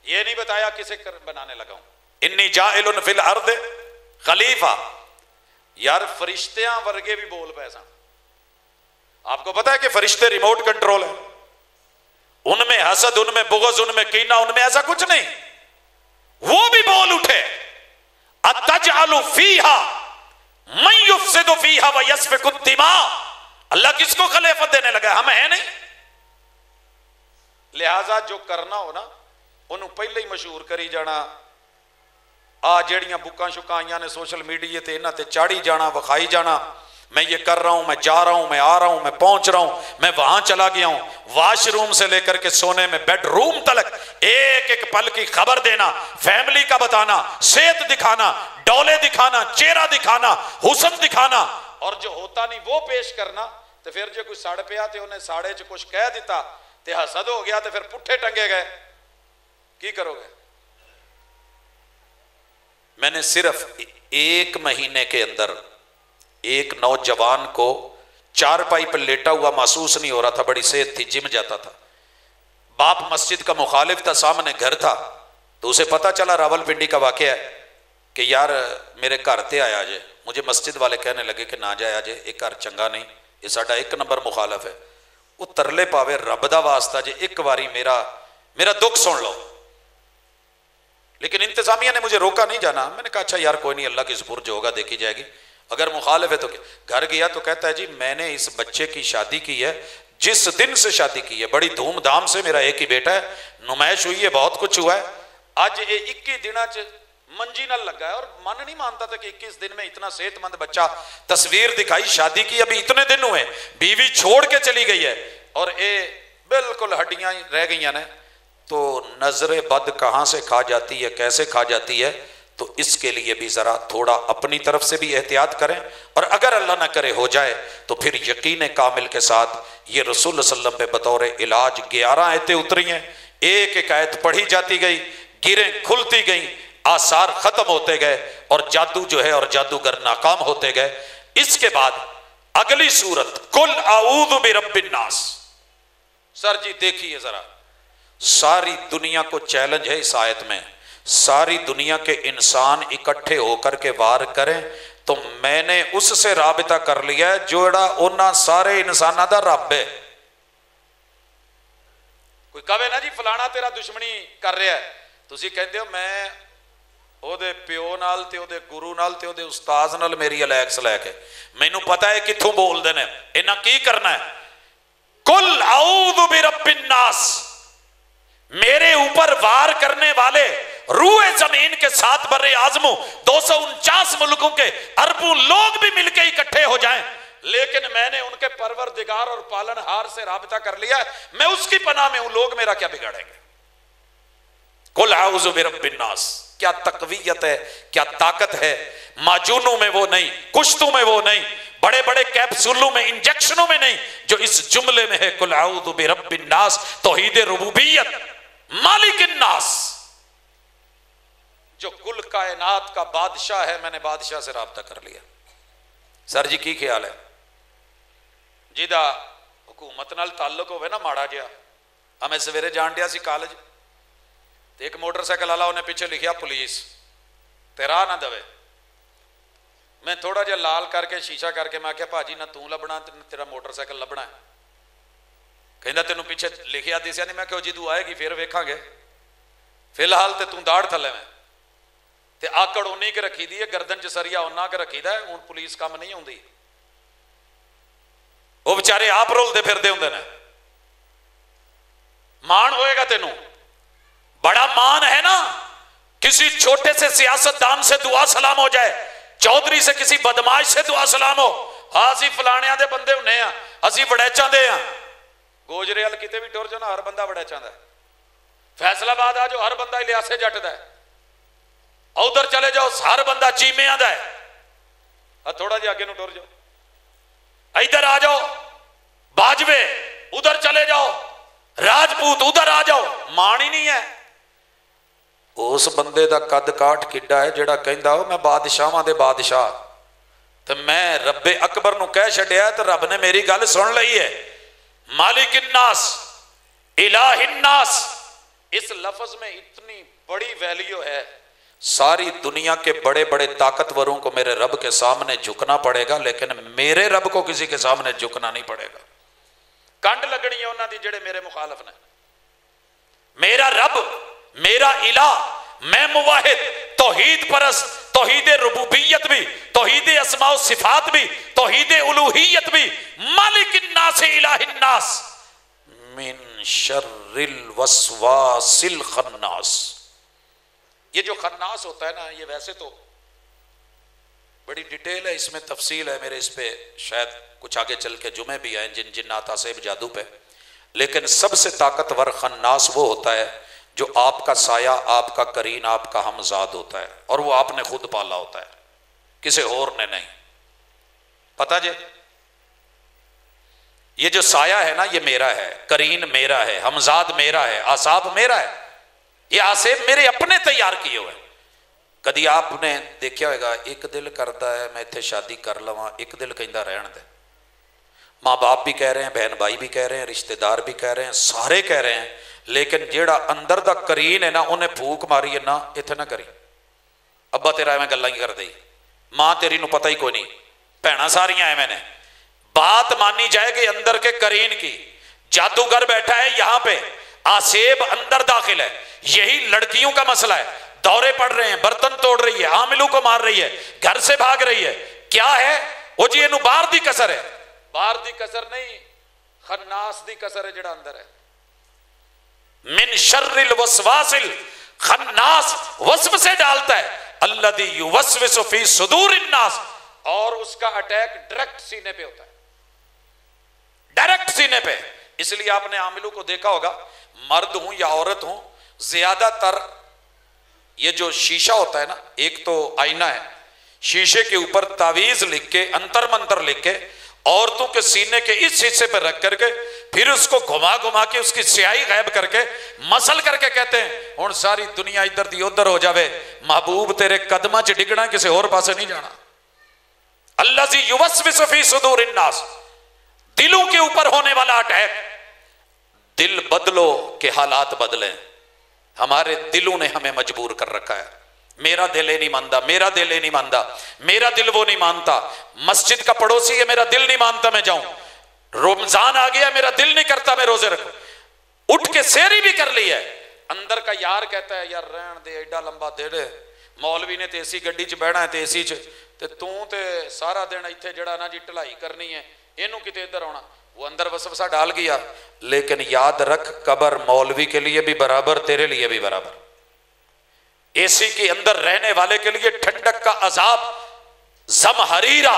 ये नहीं बताया किसे बनाने लगा हूँ, इन्नी जाइलुन फिल अर्द खलीफा। यार फरिश्तियां वर्गे भी बोल पे सन। आपको पता है कि फरिश्ते रिमोट कंट्रोल है, उनमें हसद, उनमें बुग़्ज़, उनमें कीना, उनमें ऐसा कुछ नहीं, वो भी बोल उठे अतजअलु फीहा मन युफ्सिदु फीहा व यस्फिकु दिमा। अल्लाह किसको खलीफत देने लगा? हम है नहीं। लिहाजा जो करना हो ना उन्होंने पहले ही मशहूर करी जाना। आ जड़ियां बुकां शुकां आईयां ने सोशल मीडिया ते इन्हां ते चाड़ी जाना, विखाई जाना, मैं ये कर रहा हूं, मैं जा रहा हूं, मैं आ रहा हूं, मैं पहुंच रहा हूं, मैं वहां चला गया हूं। वॉशरूम से लेकर के सोने में बेडरूम तक एक एक पल की खबर देना, फैमिली का बताना, सेहत दिखाना, डोले दिखाना, चेहरा दिखाना, हुस्न दिखाना, और जो होता नहीं वो पेश करना। तो फिर जो कोई सड़ पिया तो उन्हें साड़े च कुछ कह दिता तो हसद हो गया, तो फिर पुट्ठे टंगे गए, की करोगे? मैंने सिर्फ 1 महीने के अंदर एक नौजवान को चारपाई पर लेटा हुआ महसूस नहीं हो रहा था, बड़ी सेहत थी, जिम जाता था, बाप मस्जिद का मुखालिफ था, सामने घर था, तो उसे पता चला रावलपिंडी का वाकया है कि यार मेरे घर ते आया जे। मुझे मस्जिद वाले कहने लगे कि ना जाया जे, एक घर चंगा नहीं, ये साडा 1 नंबर मुखालिफ है। वो तरले पावे रब दा वास्ता जे एक बारी मेरा दुख सुन लो। लेकिन इंतजामिया ने मुझे रोका नहीं जाना। मैंने कहा अच्छा यार कोई नहीं, अल्लाह की सुपुर्द जो होगा देखी जाएगी, अगर मुखालिफ है तो क्या। घर गया तो कहता है जी मैंने इस बच्चे की शादी की है, जिस दिन से शादी की है बड़ी धूमधाम से, मेरा एक ही बेटा है, नुमाइश हुई है, बहुत कुछ हुआ है, अज ये 21 दिन च मंजी न लगा है। और मन नहीं मानता था कि 21 दिन में इतना सेहतमंद बच्चा, तस्वीर दिखाई, शादी की, अभी इतने दिन हुए, बीवी छोड़ के चली गई है और ये बिल्कुल हड्डियां रह गई ने। तो नजर बद कहां से खा जाती है, कैसे खा जाती है, तो इसके लिए भी जरा थोड़ा अपनी तरफ से भी एहतियात करें। और अगर अल्लाह ना करे हो जाए तो फिर यकीन कामिल के साथ ये रसूल सल्लल्लाहु अलैहि वसल्लम पे बतौर इलाज 11 आयतें उतरी हैं, एक एक आयत पढ़ी जाती गई, गिरें खुलती गई, आसार खत्म होते गए और जादू जो है और जादूगर नाकाम होते गए। इसके बाद अगली सूरत कुल आऊज़ु बिरब्बिन नास। सर जी देखिए जरा, सारी दुनिया को चैलेंज है इस आयत में, सारी दुनिया के इंसान इकट्ठे होकर के वार करें तो मैंने उससे राबिता कर लिया है जोड़ा उन्हां सारे इंसाना दा रब है। कोई कहे ना जी फलाना तेरा दुश्मनी कर रहा है, तुसी कहते हो मैं ओदे प्यो नाल ते ओदे गुरु नाल ते ओदे उस्ताद नाल मेरी अलैक्स लैके, मैनू पता है कित्थों बोलदे ने, इन्हां की करना है। कुल आऊज़ु बिरब्बिन नास, मेरे ऊपर वार करने वाले रूए जमीन के 7 बर्रे आजमों 249 मुल्कों के अरबों लोग भी मिलकर इकट्ठे हो जाएं, लेकिन मैंने उनके परवरदिगार और पालनहार से राबिता कर लिया है, मैं उसकी पनाह में हूं, लोग मेरा क्या बिगाड़ेंगे। कुल आऊज़ु बिरब्बिन नास, क्या तकवीयत है, क्या ताकत है, माजूनों में वो नहीं, कुश्तों में वो नहीं, बड़े बड़े कैप्सूलों में, इंजेक्शनों में नहीं, जो इस जुमले में है कुल आऊज़ु बिरब्बिन नास, तौहीद रुबूबियत, मालिकिन नास, जो कुल कायनात का बादशाह है। मैंने बादशाह से राब्ता कर लिया। सर जी की ख्याल है जिदा हुकूमत नाल ताल्लुक होवे ना माड़ा जिहा, मैं सवेरे जान दिया सी कॉलेज, तो एक मोटरसाइकिल वाला उन्हें पीछे लिखा पुलिस ते राह ना दवे। मैं थोड़ा जिहा लाल करके शीशा करके मैं आख्या भाजी ना तू लभना तेरा मोटरसाइकिल लभना है। कहंदा तेनों पीछे लिखिया दिसिया नहीं। मैं क्यों जिदू आएगी फिर वेखांगे, फिलहाल तो तू दाड़ थले में ते आकड़ उन्नी के रखी दी है, गर्दन च सरिया उन्ना के रखी है। हुण पुलिस काम नहीं आउंदी, वो बेचारे आप रोलते फिरदे हुंदे ने। मान होएगा तेनों, बड़ा मान है ना, किसी छोटे से सियासतदान से दुआ सलाम हो जाए, चौधरी से किसी बदमाश से दुआ सलाम हो, हाँ असी फलाणियां दे बंदे हुन्ने आ, असी वड़ैचां दे आ। गोजरे वाल किते भी टुर जाओ ना, हर बंदा वड़ैचां दा। फैसलाबाद आ जाओ, हर बंदा इलियासे जट दा है। उधर चले जाओ, हर बंदा चीमियां दा है। थोड़ा जिहा अगे नूं टुर जाओ, इधर आ जाओ बाजवे, उधर चले जाओ राजपूत, उधर आ जाओ, मान ही नहीं है। उस बंदे दा कद काठ किड्डा है जिहड़ा कहंदा हो मैं बादशाहां दे बादशाह, तो मैं रब्बे अकबर नूं कह छड्डिया तो रब ने मेरी गल सुन लई है। मालिकिन नास, इलाहिन नास, इस लफ्ज में इतनी बड़ी वैल्यू है। सारी दुनिया के बड़े बड़े ताकतवरों को मेरे रब के सामने झुकना पड़ेगा, लेकिन मेरे रब को किसी के सामने झुकना नहीं पड़ेगा। कंड लगनी है उन्होंने जेड़े मेरे मुखालफ ने। मेरा रब, मेरा इला, मैं मुवाहिद, तौहीद परस, तौहीद रुबूबियत भी, तौहीद अस्मा सिफात भी, तौहीद उलूहियत भी, मालिकिन नास इलाहिन नास मिन शर्रिल वस्वासिल खन्नास। ये जो खन्नास होता है ना, ये वैसे तो बड़ी डिटेल है, इसमें तफसील है, मेरे इस पे शायद कुछ आगे चल के जुमे भी आए जिन जिन्नात आसेब जादू पे। लेकिन सबसे ताकतवर खन्नास वो होता है जो आपका साया, आपका करीन, आपका हमजाद होता है, और वो आपने खुद पाला होता है, किसी और ने नहीं। पता जे ये जो साया है ना, ये मेरा है, करीन मेरा है, हमजाद मेरा है, आसाब मेरा है, ये आसेब मेरे अपने तैयार किए हुए। कभी आपने देखा होगा, एक दिल करता है मैं इत्थे शादी कर लवां, एक दिल कहता रहन दे। माँ बाप भी कह रहे हैं, बहन भाई भी कह रहे हैं, रिश्तेदार भी कह रहे हैं, सारे कह रहे हैं, लेकिन जेड़ा अंदर दा करीन है ना, उन्हें फूक मारी है ना, इत्थे ना करी, अब्बा तेरा एवं गल्लां ही कर दी, माँ तेरी नूं पता ही कोई नहीं, भैणा सारियां एवं ने। बात मानी जाएगी अंदर के करीन की। जादूगर बैठा है यहाँ पे, आसेब अंदर दाखिल है। यही लड़कियों का मसला है, दौरे पड़ रहे हैं, बर्तन तोड़ रही है, आमिलों को मार रही है, घर से भाग रही है। क्या है वो जी? इनू बाहर दी कसर है, बाहर दी कसर नहीं, खन्नास दी कसर है जेड़ा अंदर है। मिन शर्रिल वस्वासिल खन्नास, वस्वसे डालता है, अल्लज़ी युवस्विसु फी सुदूरिन नास, और उसका अटैक डायरेक्ट सीने पे होता है, डायरेक्ट सीने पे। इसलिए आपने आमिलों को देखा होगा, मर्द हूं या औरत हूं, ज्यादातर ये जो शीशा होता है ना, एक तो आईना है, शीशे के ऊपर तावीज लिख के, अंतर मंत्र लिख के, औरतों के सीने के इस हिस्से पर रख करके, फिर उसको घुमा घुमा के उसकी स्याही गायब करके, मसल करके कहते हैं हुण सारी दुनिया इधर दी उधर हो जावे, महबूब तेरे कदमां च डिगना, किसी और पासे नहीं जाना। अल्लज़ी युवस्विसु फी सुदूरिन नास, दिलों के ऊपर होने वाला अटैक। दिल बदलो के हालात बदलें। हमारे दिलों ने हमें मजबूर कर रखा है। मेरा दिल ये नहीं मानता, मेरा दिल ये नहीं मानता, मेरा दिल वो नहीं मानता, मस्जिद का पड़ोसी है, मेरा दिल नहीं मानता मैं जाऊं, रमजान आ गया, मेरा दिल नहीं करता मैं रोजे रखूं, उठ के सेरी भी कर ली है, अंदर का यार कहता है यार रहन दे, एडा लंबा दिन, मौलवी ने तो एसी गड्डी च बहना है, तो एसी च, ते तू ते सारा दिन इत्थे जड़ा ना जी ढलाई करनी है, इनू किते इधर आना। वो अंदर वसवसा डाल गया। लेकिन याद रख, कब्र मौलवी के लिए भी बराबर, तेरे लिए भी बराबर। एसी के अंदर रहने वाले के लिए ठंडक का अजाब ज़महरीरा,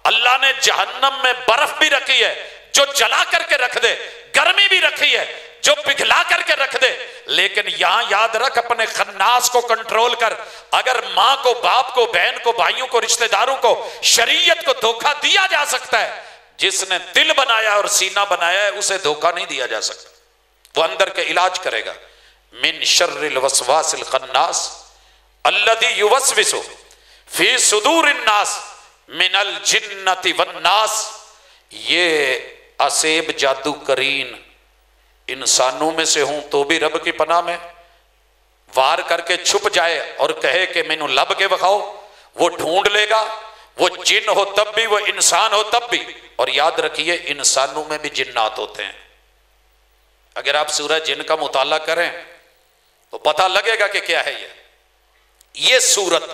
अल्लाह ने जहन्नम में बर्फ भी रखी है जो जला करके रख दे, गर्मी भी रखी है जो पिघला करके रख दे। लेकिन यहां याद रख, अपने खन्नास को कंट्रोल कर। अगर मां को, बाप को, बहन को, भाइयों को, रिश्तेदारों को, शरीयत को धोखा दिया जा सकता है, जिसने दिल बनाया और सीना बनाया है उसे धोखा नहीं दिया जा सकता। वो अंदर के इलाज करेगा। मिन शर्रिल वस्वासिल खन्नास अल्लज़ी युवस्विसु फी सुदूरिन नास मिनल जिन्नति वन्नास। ये असेब जादू करीन इंसानों में से हूं तो भी रब की पनाह में, वार करके छुप जाए और कहे कि मैनू लब के बखाओ, वो ढूंढ लेगा। वो जिन हो तब भी, वो इंसान हो तब भी। और याद रखिए, इंसानों में भी जिन्नात होते हैं। अगर आप सूरह जिन का मुताला करें तो पता लगेगा कि क्या है ये सूरत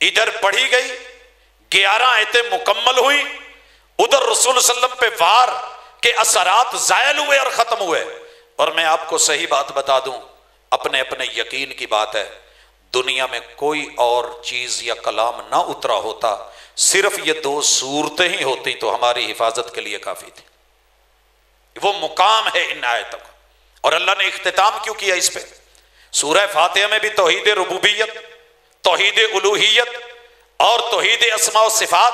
इधर पढ़ी गई, 11 आयतें मुकम्मल हुई, उधर रसूल सल्लम पे वार के असरात जायल हुए और खत्म हुए। और मैं आपको सही बात बता दूं, अपने अपने यकीन की बात है, दुनिया में कोई और चीज या कलाम ना उतरा होता, सिर्फ ये 2 सूरतें ही होती तो हमारी हिफाजत के लिए काफी थी। वो मुकाम है इन आयतों का। और अल्लाह ने इख्तिताम क्यों किया इस पे? सूरह फातिहा में भी तौहीद रुबूबियत, तौहीद उलूहियत और तौहीद अस्मा व सिफात,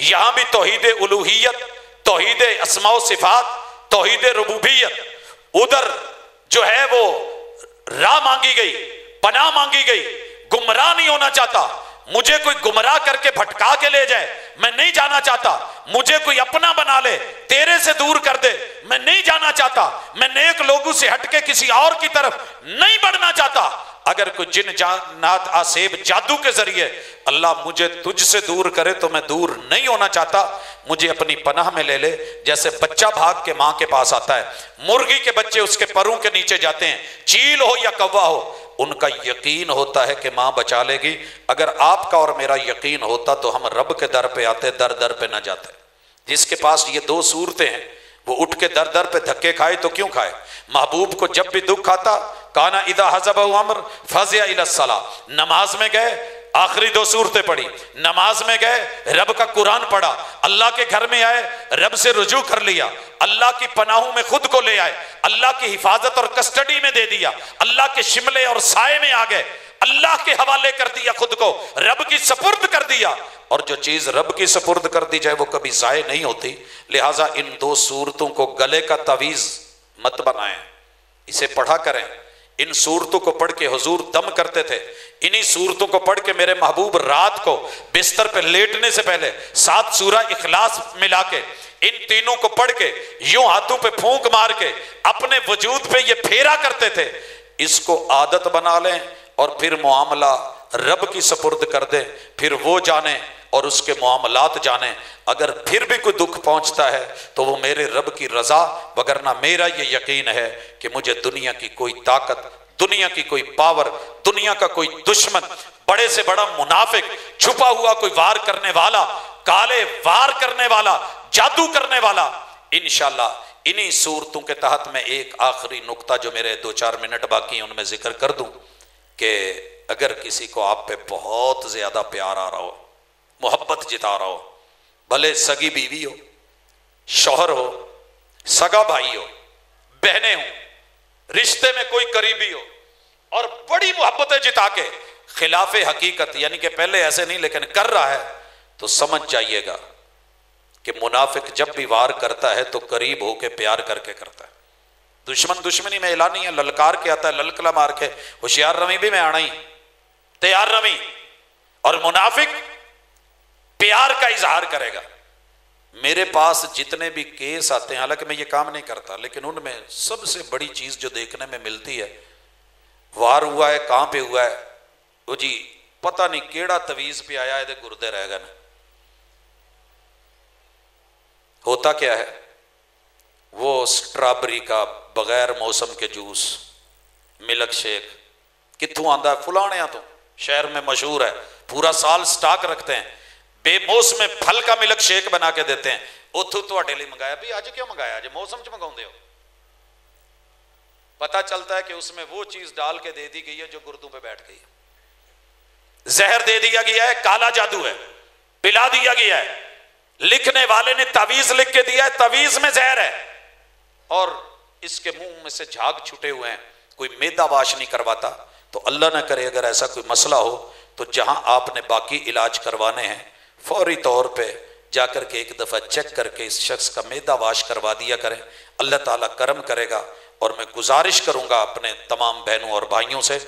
यहां भी तौहीद उलूहियत, तौहीद अस्मा व सिफात, तौहीद रुबूबियत। उधर जो है वो राह मांगी गई, पनाह मांगी गई। गुमराह नहीं होना चाहता, मुझे कोई गुमराह करके भटका के ले जाए, मैं नहीं जाना चाहता। मुझे कोई अपना बना ले, तेरे से दूर कर दे, मैं नहीं जाना चाहता। मैं नेक लोगों से हटके किसी और की तरफ नहीं बढ़ना चाहता। अगर कोई जिन जानात आसेब जादू के जरिए अल्लाह मुझे तुझसे दूर करे तो मैं दूर नहीं होना चाहता, मुझे अपनी पनाह में ले ले। जैसे बच्चा भाग के मां के पास आता है, मुर्गी के बच्चे उसके परों के नीचे जाते हैं, चील हो या कौवा हो, उनका यकीन होता है कि मां बचा लेगी। अगर आपका और मेरा यकीन होता तो हम रब के दर पे आते, दर दर पे ना जाते। जिसके पास ये दो सूरतें हैं वो उठ के दर दर पे धक्के खाए तो क्यों खाए। महबूब को जब भी दुख आता, काना इदा हज़बहु अम्र फज़िया इला सला, नमाज में गए आखिरी दो सूरतें पढ़ी, नमाज में गए रब का कुरान पढ़ा, अल्लाह के घर में आए रब से रुजू कर लिया, अल्लाह की पनाहों में खुद को ले आए, अल्लाह की हिफाजत और कस्टडी में दे दिया, अल्लाह के शिमले और साए में आ गए, अल्लाह के हवाले कर दिया, खुद को रब की सपुर्द कर दिया। और जो चीज रब की सपुर्द कर दी जाए वो कभी जाए नहीं होती। लिहाजा इन दो सूरतों को गले का तावीज मत बनाएं, इसे पढ़ा करें। इन सूरतों को पढ़ के हुजूर दम करते थे। इन्हीं सूरतों को पढ़ के मेरे महबूब रात को बिस्तर पे लेटने से पहले 7 सूरा इखलास मिला के इन तीनों को पढ़ के यूं हाथों पे फूंक मार के अपने वजूद पे ये फेरा करते थे। इसको आदत बना लें और फिर मामला रब की सपुर्द कर दें, फिर वो जाने और उसके मामलात जाने। अगर फिर भी कोई दुख पहुंचता है तो वो मेरे रब की रजा, वगरना मेरा ये यकीन है कि मुझे दुनिया की कोई ताकत, दुनिया की कोई पावर, दुनिया का कोई दुश्मन, बड़े से बड़ा मुनाफिक, छुपा हुआ कोई वार करने वाला, काले वार करने वाला, जादू करने वाला, इंशाल्लाह इन्हीं सूरतों के तहत मैं एक आखिरी नुक्ता जो मेरे 2-4 मिनट बाकी हैं उनमें जिक्र कर दूं कि अगर किसी को आप पे बहुत ज्यादा प्यार आ रहा हो, मोहब्बत जिता रहा हो, भले सगी बीवी हो, शौहर हो, सगा भाई हो, बहनें हो, रिश्ते में कोई करीबी हो, और बड़ी मोहब्बतें जिता के खिलाफे हकीकत यानी कि पहले ऐसे नहीं लेकिन कर रहा है, तो समझ जाइएगा कि मुनाफिक जब भी वार करता है तो करीब होके प्यार करके करता है। दुश्मन दुश्मनी में ऐलानी है, ललकार के आता है, ललकला मार के होशियार रमी भी मैं आना ही तैयार रमी। और मुनाफिक प्यार का इजहार करेगा। मेरे पास जितने भी केस आते हैं, हालांकि मैं ये काम नहीं करता, लेकिन उनमें सबसे बड़ी चीज जो देखने में मिलती है, वार हुआ है, कहां पे हुआ है, वो जी पता नहीं केड़ा तवीज पे आया है, गुर्दे रह गए। होता क्या है, वो स्ट्रॉबेरी का बगैर मौसम के जूस, मिल्क शेक कित्थों आंदा है, फुलाने तो शहर में मशहूर है, पूरा साल स्टॉक रखते हैं, बेमौसम में फल का मिल्क शेक बना के देते हैं। उथों तुहाडे लिए मंगाया, भी आज क्यों मंगाया, आज मौसम च मंगाउंदे हो। पता चलता है कि उसमें वो चीज डाल के दे दी गई है जो गुर्दों पे बैठ गई है, जहर दे दिया गया है, काला जादू है, पिला दिया गया है। लिखने वाले ने तावीज लिख के दिया है, तावीज में जहर है, और इसके मुंह में से झाग छूटे हुए हैं, कोई मैदा वाश नहीं करवाता। तो अल्लाह ना करे अगर ऐसा कोई मसला हो तो जहां आपने बाकी इलाज करवाने हैं फौरी तौर पे जाकर के एक दफा चेक करके इस शख्स का मैदा वाश करवा दिया करें। अल्लाह ताला करम करेगा। और मैं गुजारिश करूंगा अपने तमाम बहनों और भाइयों से,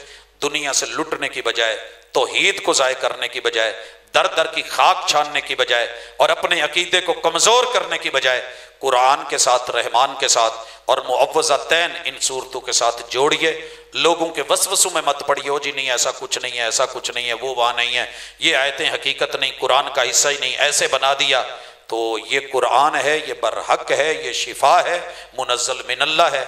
दुनिया से लुटने की बजाय, तौहीद को ज़ाय करने की बजाय, दर दर की खाक छानने की बजाय और अपने अकीदे को कमज़ोर करने की बजाय कुरान के साथ, रहमान के साथ और मुअव्वज़तैन इन सूरतों के साथ जोड़िए। लोगों के वसवसों में मत पड़िए, जी नहीं ऐसा कुछ नहीं है, ऐसा कुछ नहीं है, वो वहाँ नहीं है, ये आयतें हकीकत नहीं, कुरान का हिस्सा ही नहीं, ऐसे बना दिया। तो ये कुरान है, ये बरहक है, ये शिफा है, मुनज़्ज़ल मिनल्लाह है।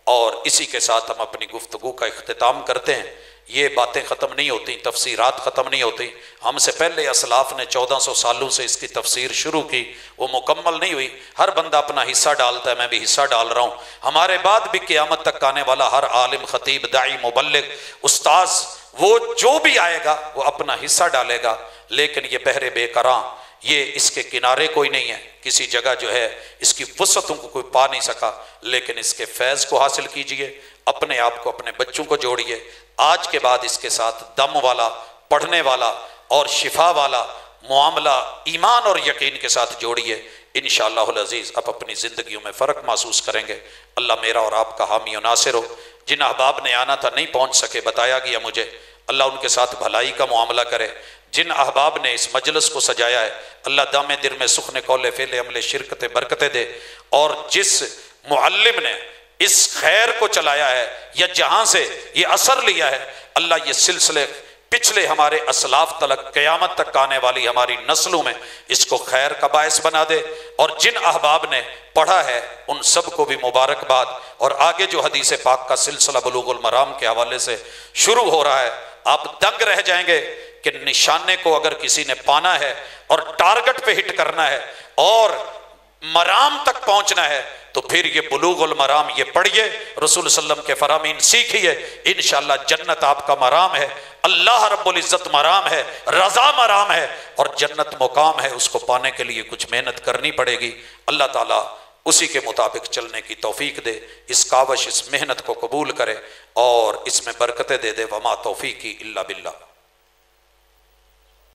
और इसी के साथ हम अपनी गुफ्तगू का इख्तिताम करते हैं। ये बातें ख़त्म नहीं होती, तफसीरात ख़त्म नहीं होती। हमसे पहले असलाफ ने 1400 सालों से इसकी तफसीर शुरू की, वो मुकम्मल नहीं हुई। हर बंदा अपना हिस्सा डालता है, मैं भी हिस्सा डाल रहा हूँ। हमारे बाद भी क़यामत तक आने वाला हर आलिम, ख़तीब, दाई, मुबल्लिग, उस्ताज़, वो जो भी आएगा वो अपना हिस्सा डालेगा। लेकिन ये बहरे बेकरां, ये इसके किनारे कोई नहीं है, किसी जगह जो है इसकी वसअतों को कोई पा नहीं सका। लेकिन इसके फैज़ को हासिल कीजिए, अपने आप को, अपने बच्चों को जोड़िए। आज के बाद इसके साथ दम वाला, पढ़ने वाला और शिफा वाला मामला ईमान और यकीन के साथ जोड़िए। इंशाअल्लाहुल अज़ीज़ आप अपनी ज़िंदगियों में फ़र्क महसूस करेंगे। अल्लाह मेरा और आपका हामी और नासिर हो। जिन अहबाब ने आना था, नहीं पहुँच सके, बताया गया मुझे, अल्लाह उनके साथ भलाई का मामला करे। जिन अहबाब ने इस मजलिस को सजाया है, अल्लाह दामे दिल में सुखने कौले फेले अमले शिरकत बरकते दे। और जिस मुअल्लिम ने इस खैर को चलाया है या जहां से ये असर लिया है, अल्लाह ये सिलसिले पिछले हमारे असलाफ तलक क़यामत तक आने वाली हमारी नस्लों में इसको खैर का बायस बना दे। और जिन अहबाब ने पढ़ा है उन सब को भी मुबारकबाद। और आगे जो हदीस पाक का सिलसिला बुलूगुल मराम के हवाले से शुरू हो रहा है, आप दंग रह जाएंगे कि निशाने को अगर किसी ने पाना है और टारगेट पे हिट करना है और मराम तक पहुंचना है तो फिर ये बुलूगुल मराम ये पढ़िए, रसूल सल्लम के फरामीन सीखिए। इंशाअल्लाह जन्नत आपका मराम है, अल्लाह रब्बुल इज्जत मराम है, रजा मराम है और जन्नत मुकाम है। उसको पाने के लिए कुछ मेहनत करनी पड़ेगी। अल्लाह ताला उसी के मुताबिक चलने की तौफीक दे, इस कावश इस मेहनत को कबूल करे और इसमें बरकतें दे दे। वमा तौफीकी इल्ला बिल्लाह।